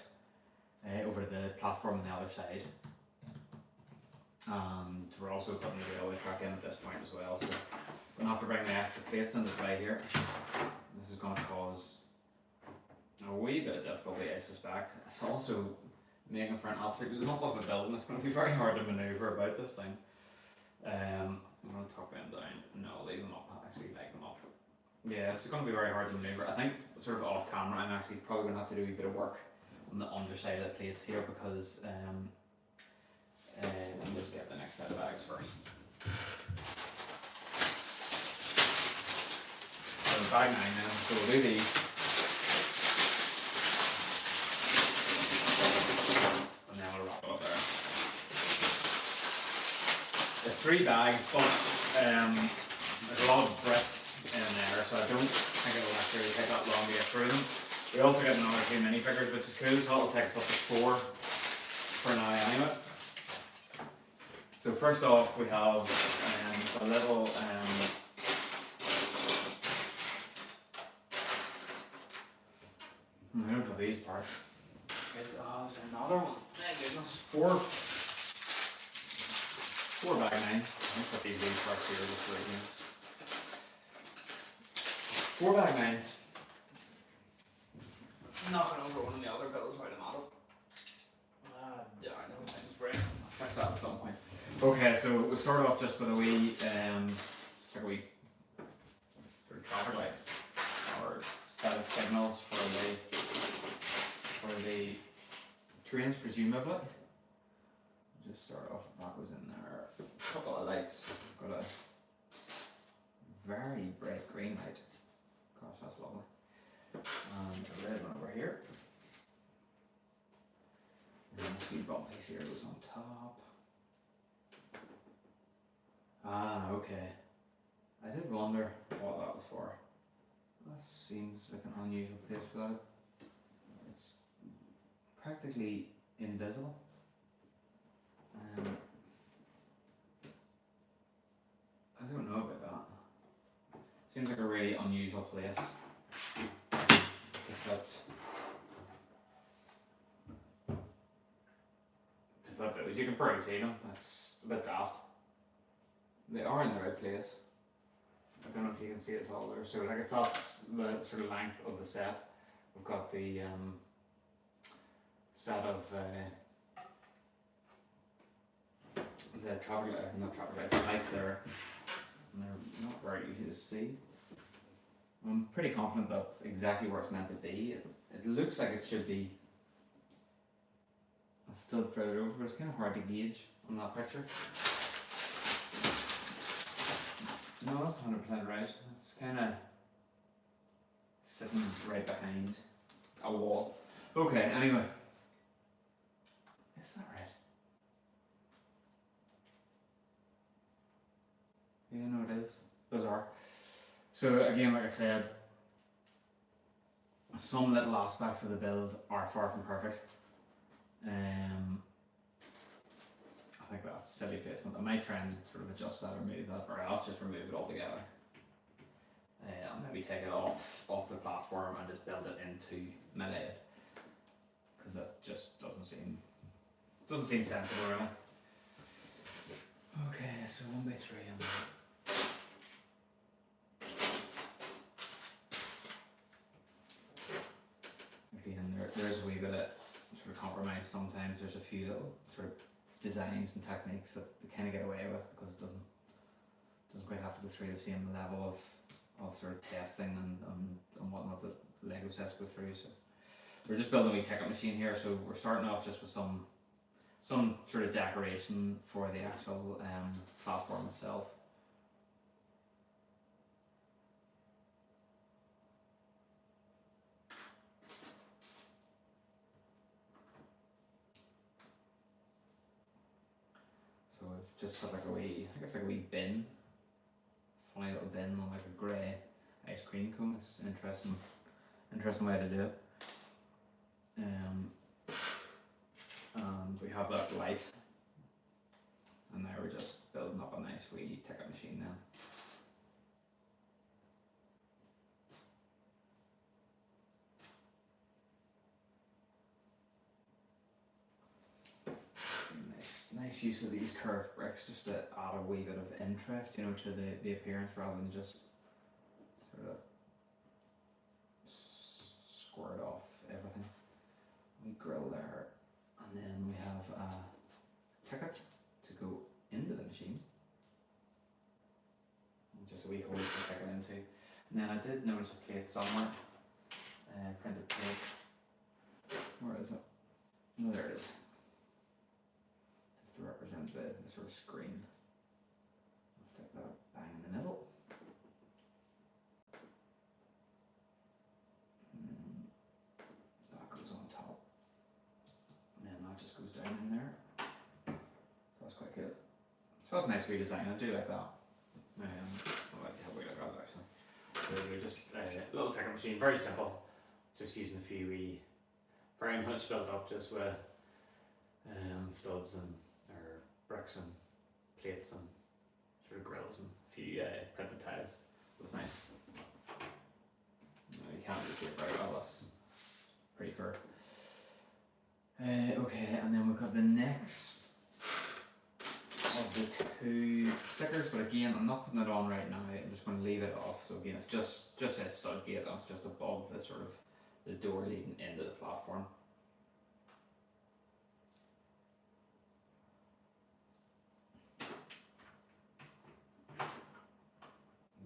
over the platform on the other side. And we're also putting the railway track in at this point as well. So we're gonna have to bring the extra plates into play here. This is gonna cause a wee bit of difficulty, I suspect. It's also making for an absolute lump of a building. It's going to be very hard to manoeuvre about this thing. I'm going to tuck them down. No, leave them up. I actually like them up. Yeah, it's going to be very hard to manoeuvre. I think sort of off camera I'm actually probably going to have to do a wee bit of work on the underside of the plates here, because let me just get the next set of bags first. So bag 9 now, so we'll do these. And then we'll wrap it up there. There's 3 bags, but there's a lot of brick in there, so I don't think it will actually take that long to get through them. We also get another 2 minifigures, which is cool, so that'll take us up to 4 for now anyway. So first off we have a little I don't have these parts. There's another one. My goodness. 4 bag 9s. Let me put these parts here just right here. 4 bag 9s. Knocking over one of the other pillows while I'm at it. Darn, the whole thing's breaking. I'll fix that at some point. Okay, so we'll start off just with a wee sort of traffic light, or set of signals for the trains, presumably. Just start off with that goes in there. A couple of lights. Got a very bright green light. Gosh, that's lovely. And a red one over here. And this wee bump piece here goes on top. Ah, okay. I did wonder what that was for. That seems like an unusual place for that. It's practically invisible. I don't know about that. Seems like a really unusual place to put those. You can probably see them. That's a bit daft. They are in the right place. I don't know if you can see it at all there. So like if that's the sort of length of the set, we've got the set of the traffic light, not traffic lights, the lights there, and they're not very easy to see. I'm pretty confident that's exactly where it's meant to be. It looks like it should be a stud further over, but it's kind of hard to gauge on that picture. No, that's 100% right. It's kind of sitting right behind a wall. Okay, anyway. Is that right? Yeah, no, it is. Bizarre. So again, like I said, some little aspects of the build are far from perfect. I think that's silly placement. I might try and sort of adjust that or move that, or else just remove it altogether. I'll maybe take it off the platform and just build it into melee, because that just doesn't seem sensible really. Okay, so 1x3 on that. Again, there's a wee bit of sort of compromise sometimes. There's a few little sort of designs and techniques that they kind of get away with because it doesn't quite have to go through the same level of sort of testing and whatnot that Lego sets go through. So we're just building a wee ticket machine here. So we're starting off just with some sort of decoration for the actual platform itself. So I've just put like a wee, I guess like a wee bin, funny little bin on like a grey ice cream cone. It's an interesting way to do it. And we have that light, and now we're just building up a nice wee ticket machine now. Nice use of these curved bricks just to add a wee bit of interest, you know, to the appearance rather than just sort of squirt off everything. We grill there, and then we have a ticket to go into the machine. Just a wee hole to stick it into. And then I did notice a plate somewhere, printed plate. Where is it? Oh, there it is. To represent the sort of screen. I'll stick that bang in the middle. And then that goes on top. And then that just goes down in there. So that's quite good. So that's a nice redesign, I do like that. I like how we look at it actually. So we're just a little ticket machine, very simple. Just using a few very much built up just with studs and bricks and plates and sort of grills and a few printed tiles. It was nice. You can't really see it very well, that's pretty curved. Okay, and then we've got the next of the two stickers, but again, I'm not putting it on right now, I'm just going to leave it off. So again, it's just a stud gate, that's just above the sort of the door leading into the platform.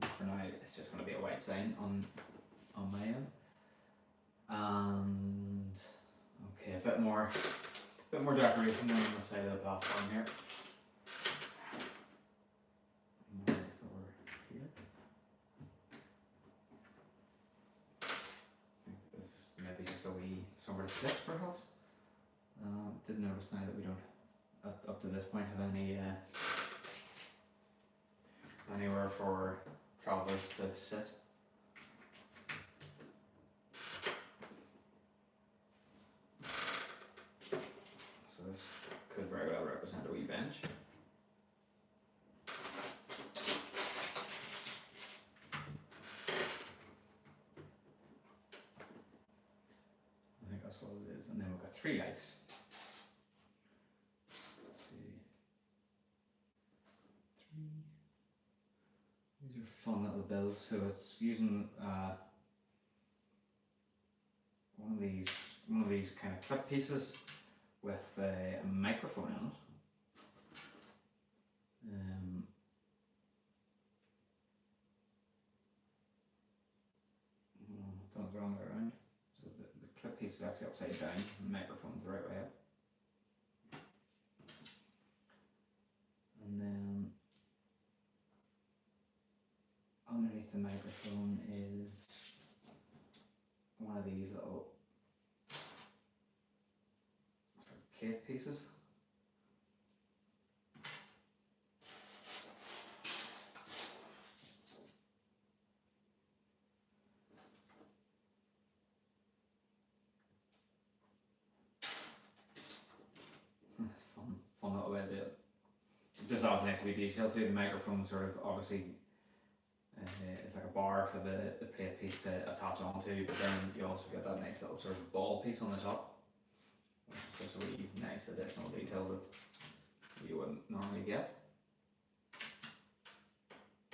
For now, it's just going to be a white sign on my end. And okay, a bit more decoration on the side of the platform here. Over here. I think this is maybe just a wee somewhere to sit, perhaps. Did notice now that we don't, up to this point, have any anywhere for travellers to sit. So this could very well represent a wee bench. I think that's what it is. And then we've got 3 lights. These are fun little builds. So it's using one of these kind of clip pieces with a microphone in it. Done the wrong way around. So the clip piece is actually upside down, and the microphone's the right way up. And then underneath the microphone is one of these little sort of plate pieces. Fun little way to do it. It just adds nice wee detail to the microphone. Sort of obviously it's like a bar for the plate piece to attach onto, but then you also get that nice little sort of ball piece on the top, which is just a wee nice additional detail that you wouldn't normally get.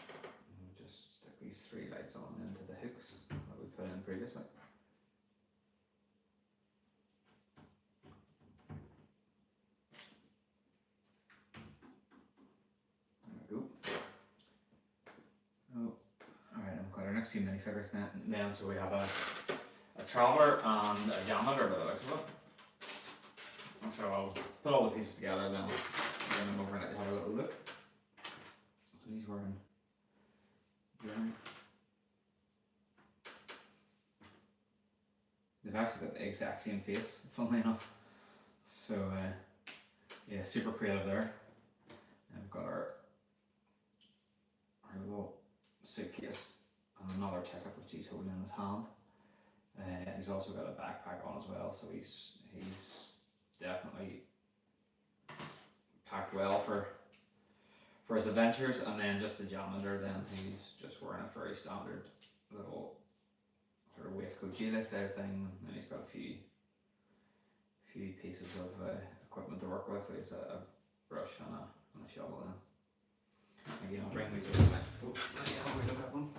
And we'll just stick these 3 lights on into the hooks that we put in previously. Few minifigures then, so we have a traveller and a janitor by the looks of it. And so I'll put all the pieces together, then bring them over and let you have a little look. So he's wearing jewelry. They've actually got the exact same face, funnily enough. So yeah, super creative there. And we've got our little suitcase. And another ticket which he's holding in his hand. He's also got a backpack on as well, so he's definitely packed well for his adventures. And then just the janitor, then he's just wearing a very standard little sort of waistcoat G-list style thing, and he's got a few pieces of equipment to work with. He's a brush and a shovel then. Again, I'll bring these over the next. Oh, yeah, we look at one.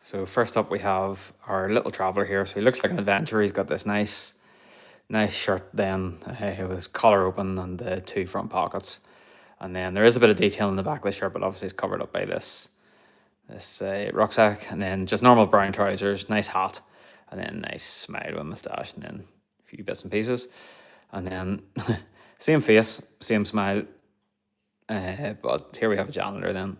So first up we have our little traveller here. So he looks like an adventurer. He's got this nice shirt then with his collar open and the 2 front pockets. And then there is a bit of detail in the back of the shirt, but obviously it's covered up by this rucksack. And then just normal brown trousers, nice hat, and then nice smile with a moustache, and then a few bits and pieces. And then same face, same smile. But here we have a janitor then.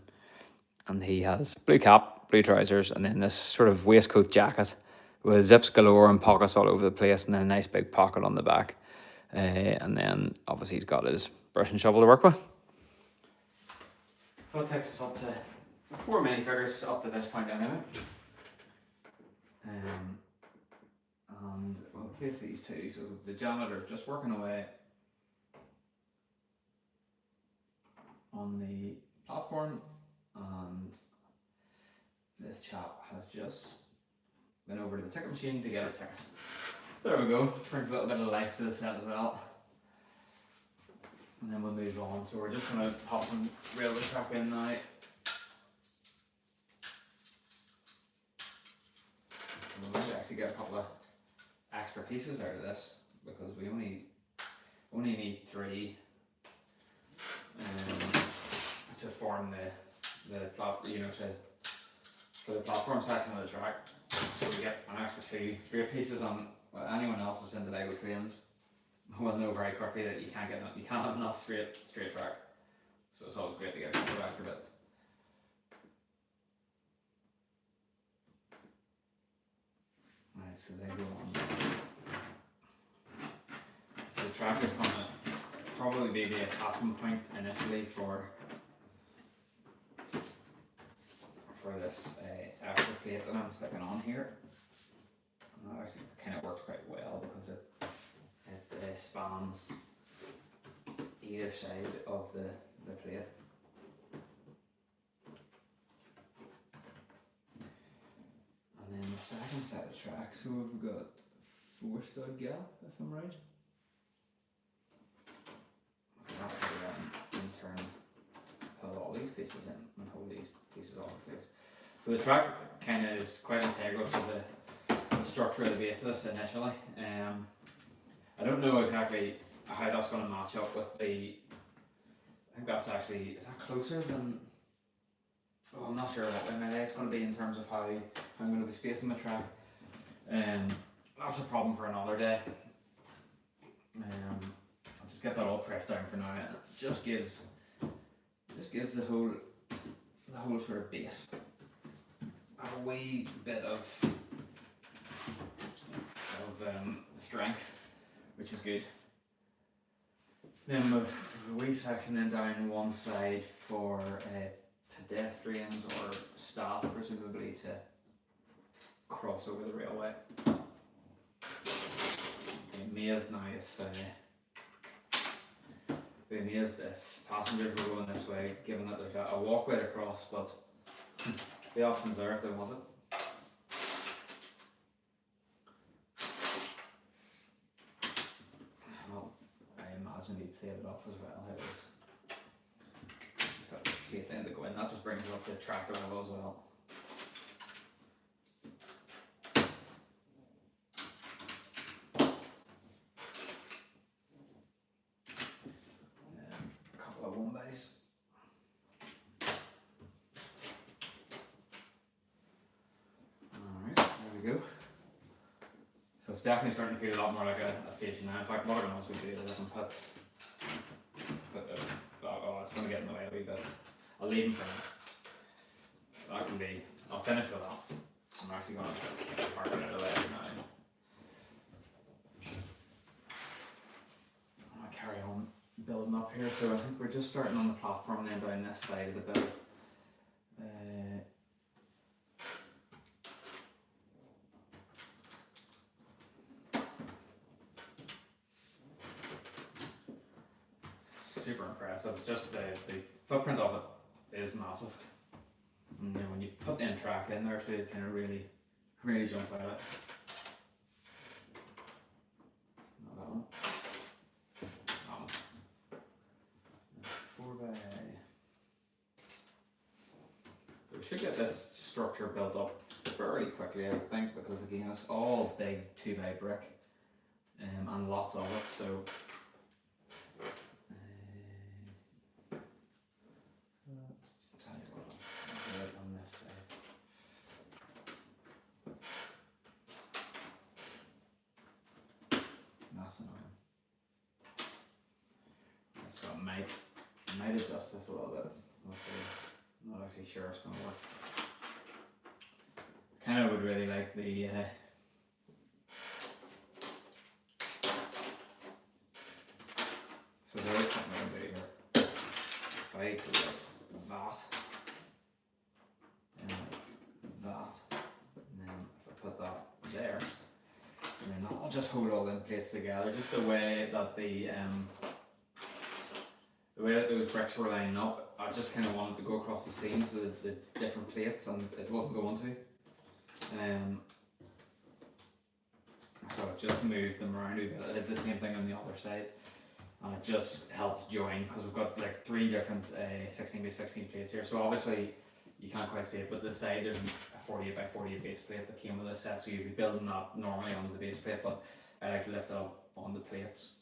And he has blue cap, blue trousers, and then this sort of waistcoat jacket with zips galore and pockets all over the place, and then a nice big pocket on the back. And then obviously he's got his brush and shovel to work with. So that takes us up to 4 minifigures up to this point anyway. And we'll place these 2. So the janitor is just working away on the platform, and this chap has just been over to the ticket machine to get his ticket. There we go, brings a little bit of life to the set as well. And then we'll move on. So we're just going to pop some railway track in now. We might actually get a couple of extra pieces out of this, because we only need 3 to form the for the platform section of the track. So we get an extra 2 great pieces on. Well, anyone else that's into Lego trains will know very quickly that you can't have enough straight track. So it's always great to get a couple of extra bits. Right, so they go on. So the track is going to probably be the attachment point initially for this extra plate that I'm sticking on here. And that actually kind of works quite well, because it spans either side of the plate. And then the second set of tracks, so we've got 4 stud gap, if I'm right. In turn, put all these pieces in and hold these pieces all in place. So the track kind of is quite integral to the structure of the base of this initially. I don't know exactly how that's going to match up with the. I think that's actually, is that closer than? Oh, I'm not sure what way my leg's going to be in terms of how I'm going to be spacing my track. That's a problem for another day. I'll just get that all pressed down for now. And it just gives the whole sort of base a wee bit of strength, which is good. Then we've a wee section then down one side for pedestrians or staff, presumably, to cross over the railway. Be amazed now if passengers were going this way, given that there's a walkway to cross, but the option's there if they want it. Well, I imagine he played it off as well. It is. Got the plate then to go in. That just brings it up to track level as well. It's definitely starting to feel a lot more like a station now. In fact, what I can also do is I can put it's going to get in the way a wee bit. I'll leave them for now. That can be, I'll finish with that. I'm actually going to park it out of the way now. I'll carry on building up here. So I think we're just starting on the platform then down this side of the build. Super impressive. Just the footprint of it is massive. And then when you put the track in there too, it kind of really jumps out of it. Not that one. That one. 4x. So we should get this structure built up fairly quickly, I would think, because again it's all big 2x brick and lots of it. So I might adjust this a little bit. We'll see. I'm not actually sure it's going to work. Kind of would really like the so there is something I can do here. If I could like that and like that, and then if I put that there, and then I'll just hold all them plates together, just the way that those bricks were lining up. I just kind of wanted to go across the seams of the different plates, and it wasn't going to. So I just moved them around a bit. I did the same thing on the other side, and it just helps join because we've got like 3 different 16x16 plates here. So obviously you can't quite see it, but the side there's a 48x48 base plate that came with this set, so you'd be building that normally onto the base plate, but I like to lift it up on the plates,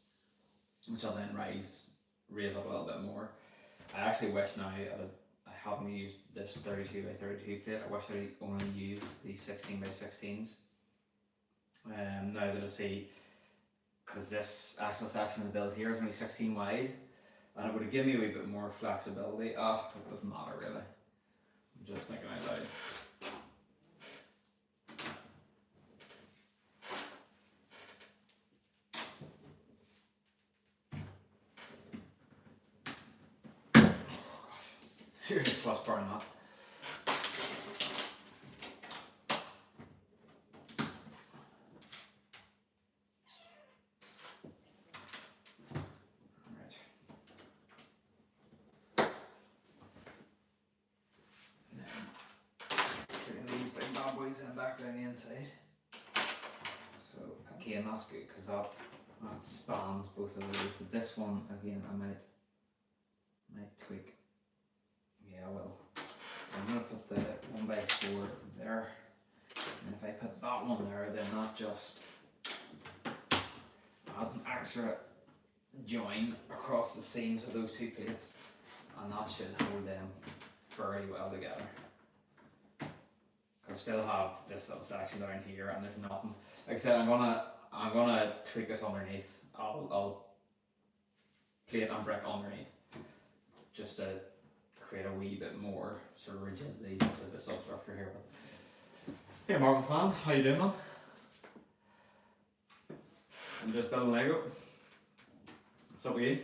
which I'll then raise up a little bit more. I actually wish now I haven't used this 32x32 plate. I wish I only used these 16x16s. Now that I see, because this actual section of the build here is only 16 wide, and it would have given me a wee bit more flexibility. It doesn't matter really. I'm just thinking out loud. Serious plus bar on that. Alright. Now, putting these big bad boys in back down the inside. So again, that's good because that spans both of those. But this one again, I might tweak. Yeah, I will. So I'm going to put the 1x4 there, and if I put that one there, then that just adds an extra join across the seams of those two plates, and that should hold them fairly well together. I still have this little section down here, and there's nothing. Like I said, I'm gonna tweak this underneath. I'll plate and brick underneath, just to create a wee bit more sort of rigidity to the substructure here. But hey, Marvel fan, how you doing, man? I'm just building Lego. What's up with you?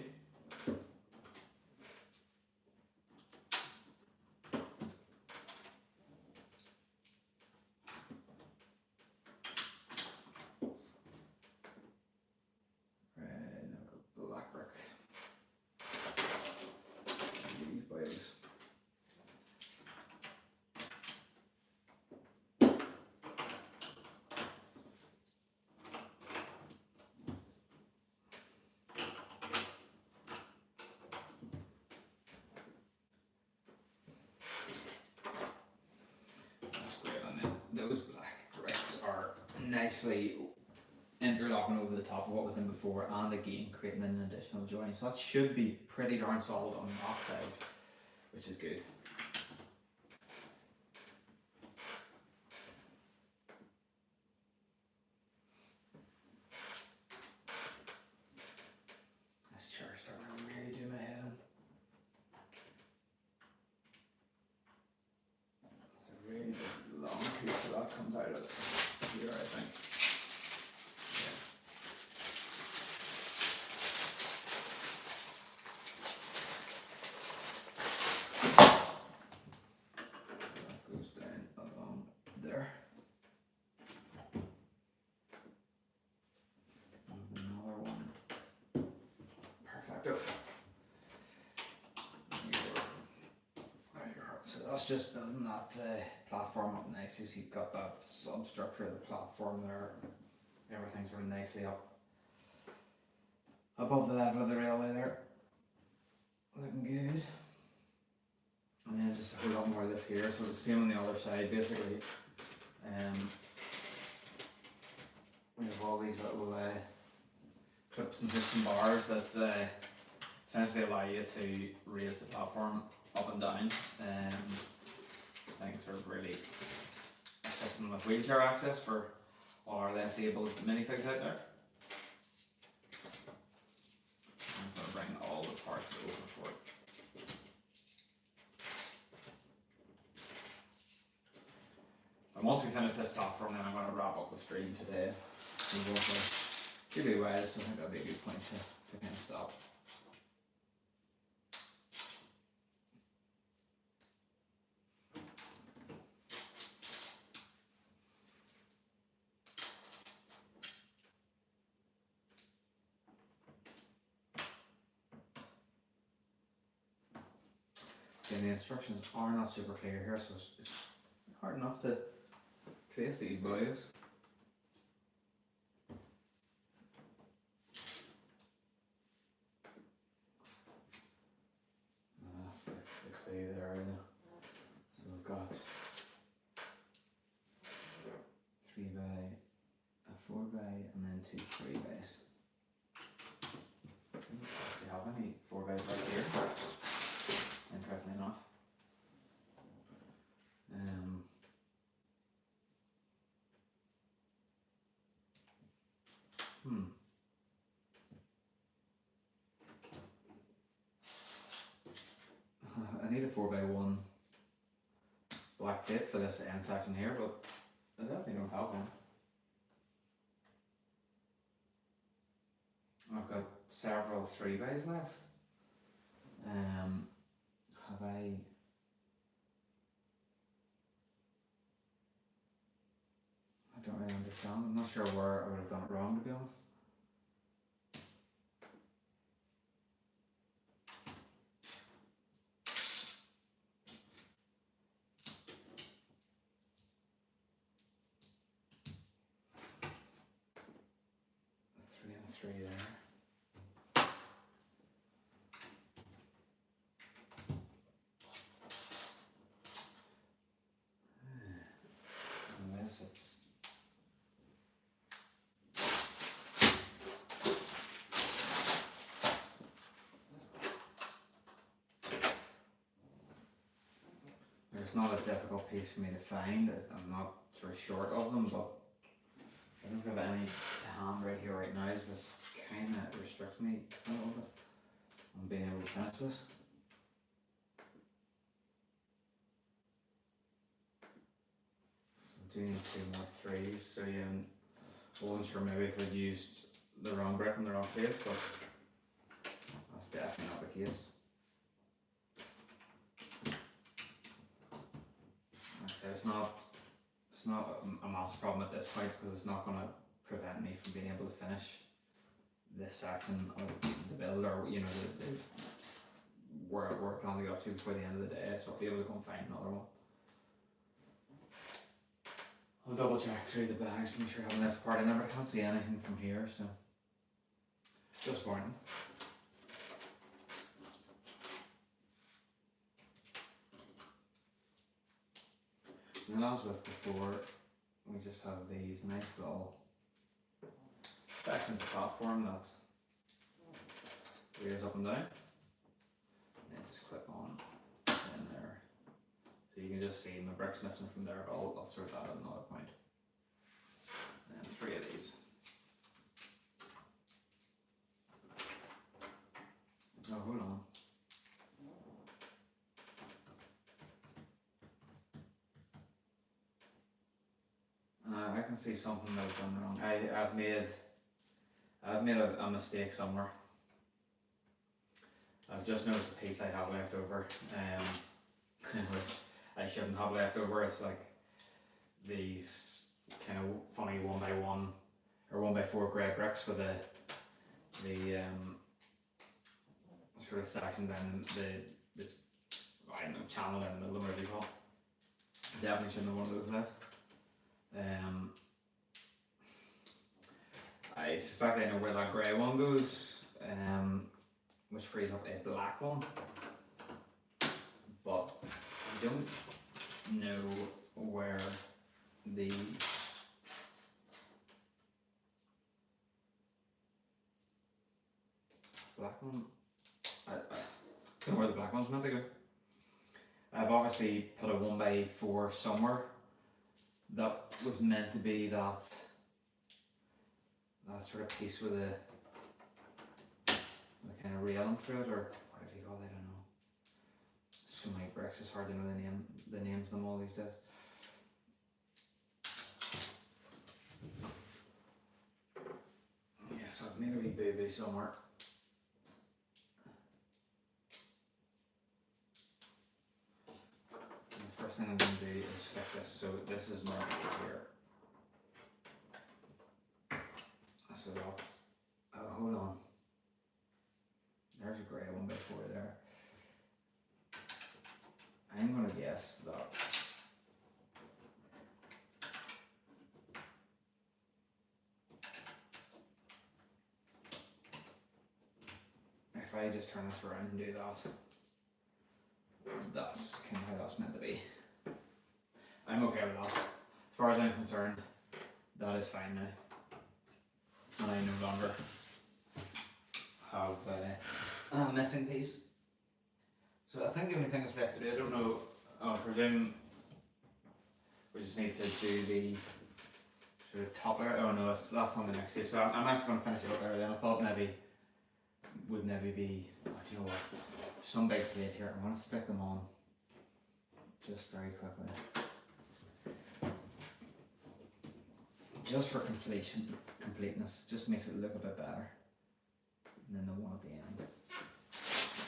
Those black bricks are nicely interlocking over the top of what was in before, and again creating an additional joint. So that should be pretty darn solid on that side, which is good. This chair's starting to really do my head in. It's a really big long piece of that comes out of here, I think. So that's just building that platform up nicely. So you've got that substructure of the platform there. Everything's sort of nicely up above the level of the railway there. Looking good. And then just a whole lot more of this here. So the same on the other side basically. We have all these little clips and hooks and bars that essentially allow you to raise the platform up and down. I think sort of really assisting with wheelchair access for all our less able minifigs out there. I'm going to bring all the parts over for it. And once we finish this platform, then I'm going to wrap up the screen today. We'll go for 2 wide, so I think that'd be a good point to kind of stop. And the instructions are not super clear here, so it's hard enough to place these boys. That's the clay there. So we've got 3 by a 4 by and then 2 3 bys. I don't actually have any 4 bys right here. Interestingly enough. I need a 4x1 black tape for this end section here, but I definitely don't have one. I've got several 3x left. Have I don't really understand. I'm not sure where I would have done it wrong, to be honest. A 3 and a 3 there. It's it's not a difficult piece for me to find. I'm not sort of short of them, but I don't have any to hand right here right now, so it kind of restricts me a little bit on being able to finish this. I do need 2 more 3s, so yeah, I wasn't sure maybe if I'd used the wrong brick in the wrong place, but that's definitely not the case. Like I say, it's not a massive problem at this point because it's not going to prevent me from being able to finish this section of the build, or you know, where I plan to get up to before the end of the day, so I'll be able to go and find another one. I'll double check through the bags to make sure I haven't left part in there, but I can't see anything from here, so disappointing. And as with before, we just have these nice little sections of platform that raise up and down, and then just clip on in there. So you can just see my bricks missing from there, but I'll sort that at another point. And 3 of these. Oh, hold on. I can see something that I've done wrong. I've made a mistake somewhere. I've just noticed a piece I have left over, which I shouldn't have left over. It's like these kind of funny 1x1 or 1x4 grey bricks with the sort of section down the I don't know, channel down the middle, whatever you call it. Definitely shouldn't have one of those left. I suspect I know where that grey one goes, which frees up a black one, but I don't know where the black one, I don't know where the black one's meant to go. I've obviously put a 1x4 somewhere that was meant to be that sort of piece with a kind of railing through it, or whatever you call it, I don't know. So many bricks, it's hard to know the names of them all these days. Yeah, so I've made a wee boo-boo somewhere. And the first thing I'm going to do is fix this. So this is my gate here. So that's, oh, hold on. There's a grey 1x4 there. I'm going to guess that if I just turn this around and do that, that's kind of how that's meant to be. I'm okay with that. As far as I'm concerned, that is fine now. And I no longer have a missing piece. So I think the only thing that's left to do, I don't know, I presume we just need to do the sort of top layer. Oh no, that's on the next day. So I'm actually going to finish it up there then. I thought maybe would maybe be, oh, do you know what, some big plate here. I'm going to stick them on just very quickly. Just for completeness, just makes it look a bit better. And then the one at the end.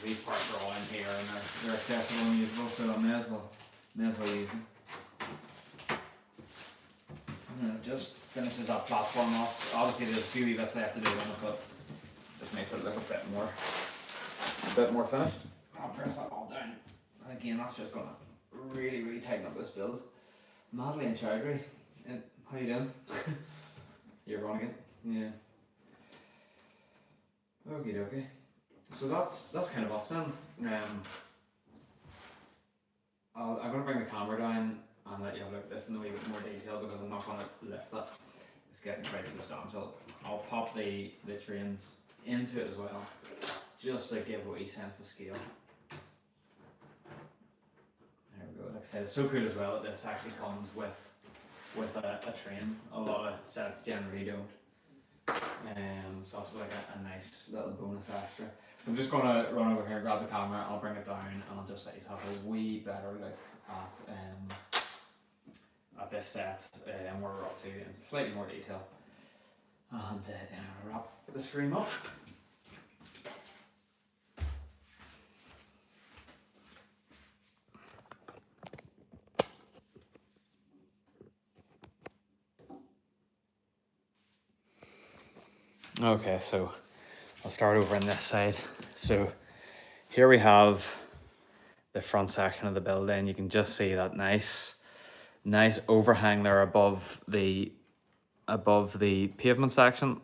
These parts are all in here and they're accessible and usable, so I may as well use them. And it just finishes that platform off. Obviously there's a few wee bits left to do on it, but just makes it look a bit more finished. I'll press that all down. And again, that's just gonna really, really tighten up this build. Madeline Chowdhury, how you doing? You're wrong again? Yeah. Okay. So that's kind of us then. I'm going to bring the camera down and let you have a look at this in a wee bit more detail because I'm not going to lift it. It's getting quite substantial. I'll pop the trains into it as well, just to give a wee sense of scale. There we go. Like I said, it's so cool as well that this actually comes with a train. A lot of sets generally don't. So that's like a nice little bonus extra. I'm just gonna run over here, grab the camera, I'll bring it down, and I'll just let you have a wee better look at this set and where we're up to in slightly more detail. And then I'll wrap the stream up. Okay, so I'll start over on this side. So here we have the front section of the building. You can just see that nice overhang there above the pavement section.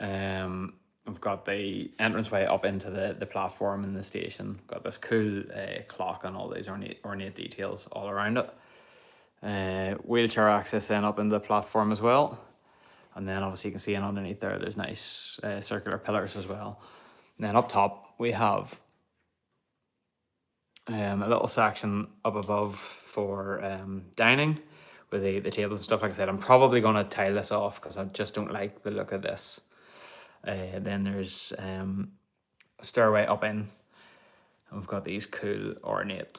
We've got the entranceway up into the platform in the station. Got this cool clock and all these ornate details all around it. Wheelchair access then up into the platform as well. And then obviously you can see underneath there, there's nice circular pillars as well. And then up top, we have a little section up above for dining with the tables and stuff. Like I said, I'm probably going to tile this off because I just don't like the look of this. Then there's a stairway up in. And we've got these cool ornate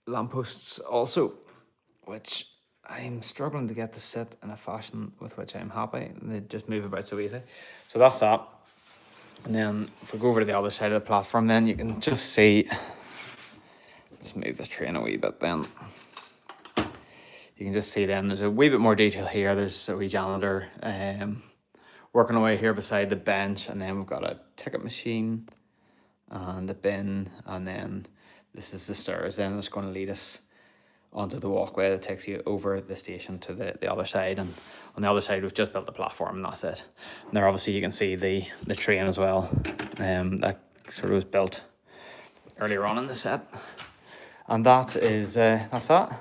lampposts also, which I'm struggling to get to sit in a fashion with which I'm happy. They just move about so easy. So that's that. And then if we go over to the other side of the platform, then you can just see, just move this train a wee bit then. You can just see then there's a wee bit more detail here. There's a wee janitor working away here beside the bench. And then we've got a ticket machine and a bin. And then this is the stairs then that's going to lead us onto the walkway that takes you over the station to the other side. And on the other side we've just built the platform and that's it. And there obviously you can see the train as well, that sort of was built earlier on in the set. And that is that's that.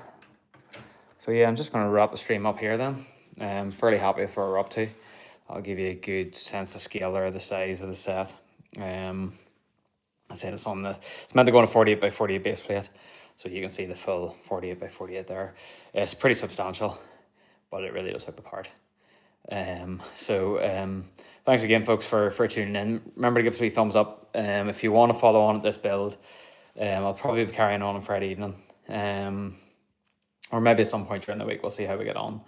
So yeah, I'm just going to wrap the stream up here then. I'm fairly happy with where we're up to. I'll give you a good sense of scale there, the size of the set. I said it's meant to go on a 48 by 48 base plate. So you can see the full 48 by 48 there. It's pretty substantial, but it really does look the part. Thanks again, folks, for tuning in. Remember to give us a wee thumbs up. If you want to follow on at this build, I'll probably be carrying on Friday evening. Or maybe at some point during the week, we'll see how we get on.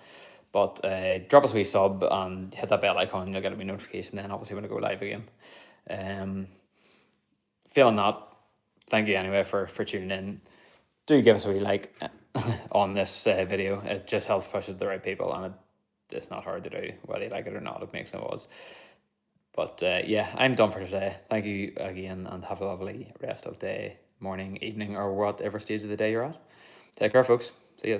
But drop us a wee sub and hit that bell icon and you'll get a wee notification then, obviously, when I go live again. Feeling that, thank you anyway for tuning in. Do give us a wee like on this video. It just helps push it to the right people, and it's not hard to do. Whether you like it or not, it makes no odds. But yeah, I'm done for today. Thank you again, and have a lovely rest of day, morning, evening, or whatever stage of the day you're at. Take care, folks. See you.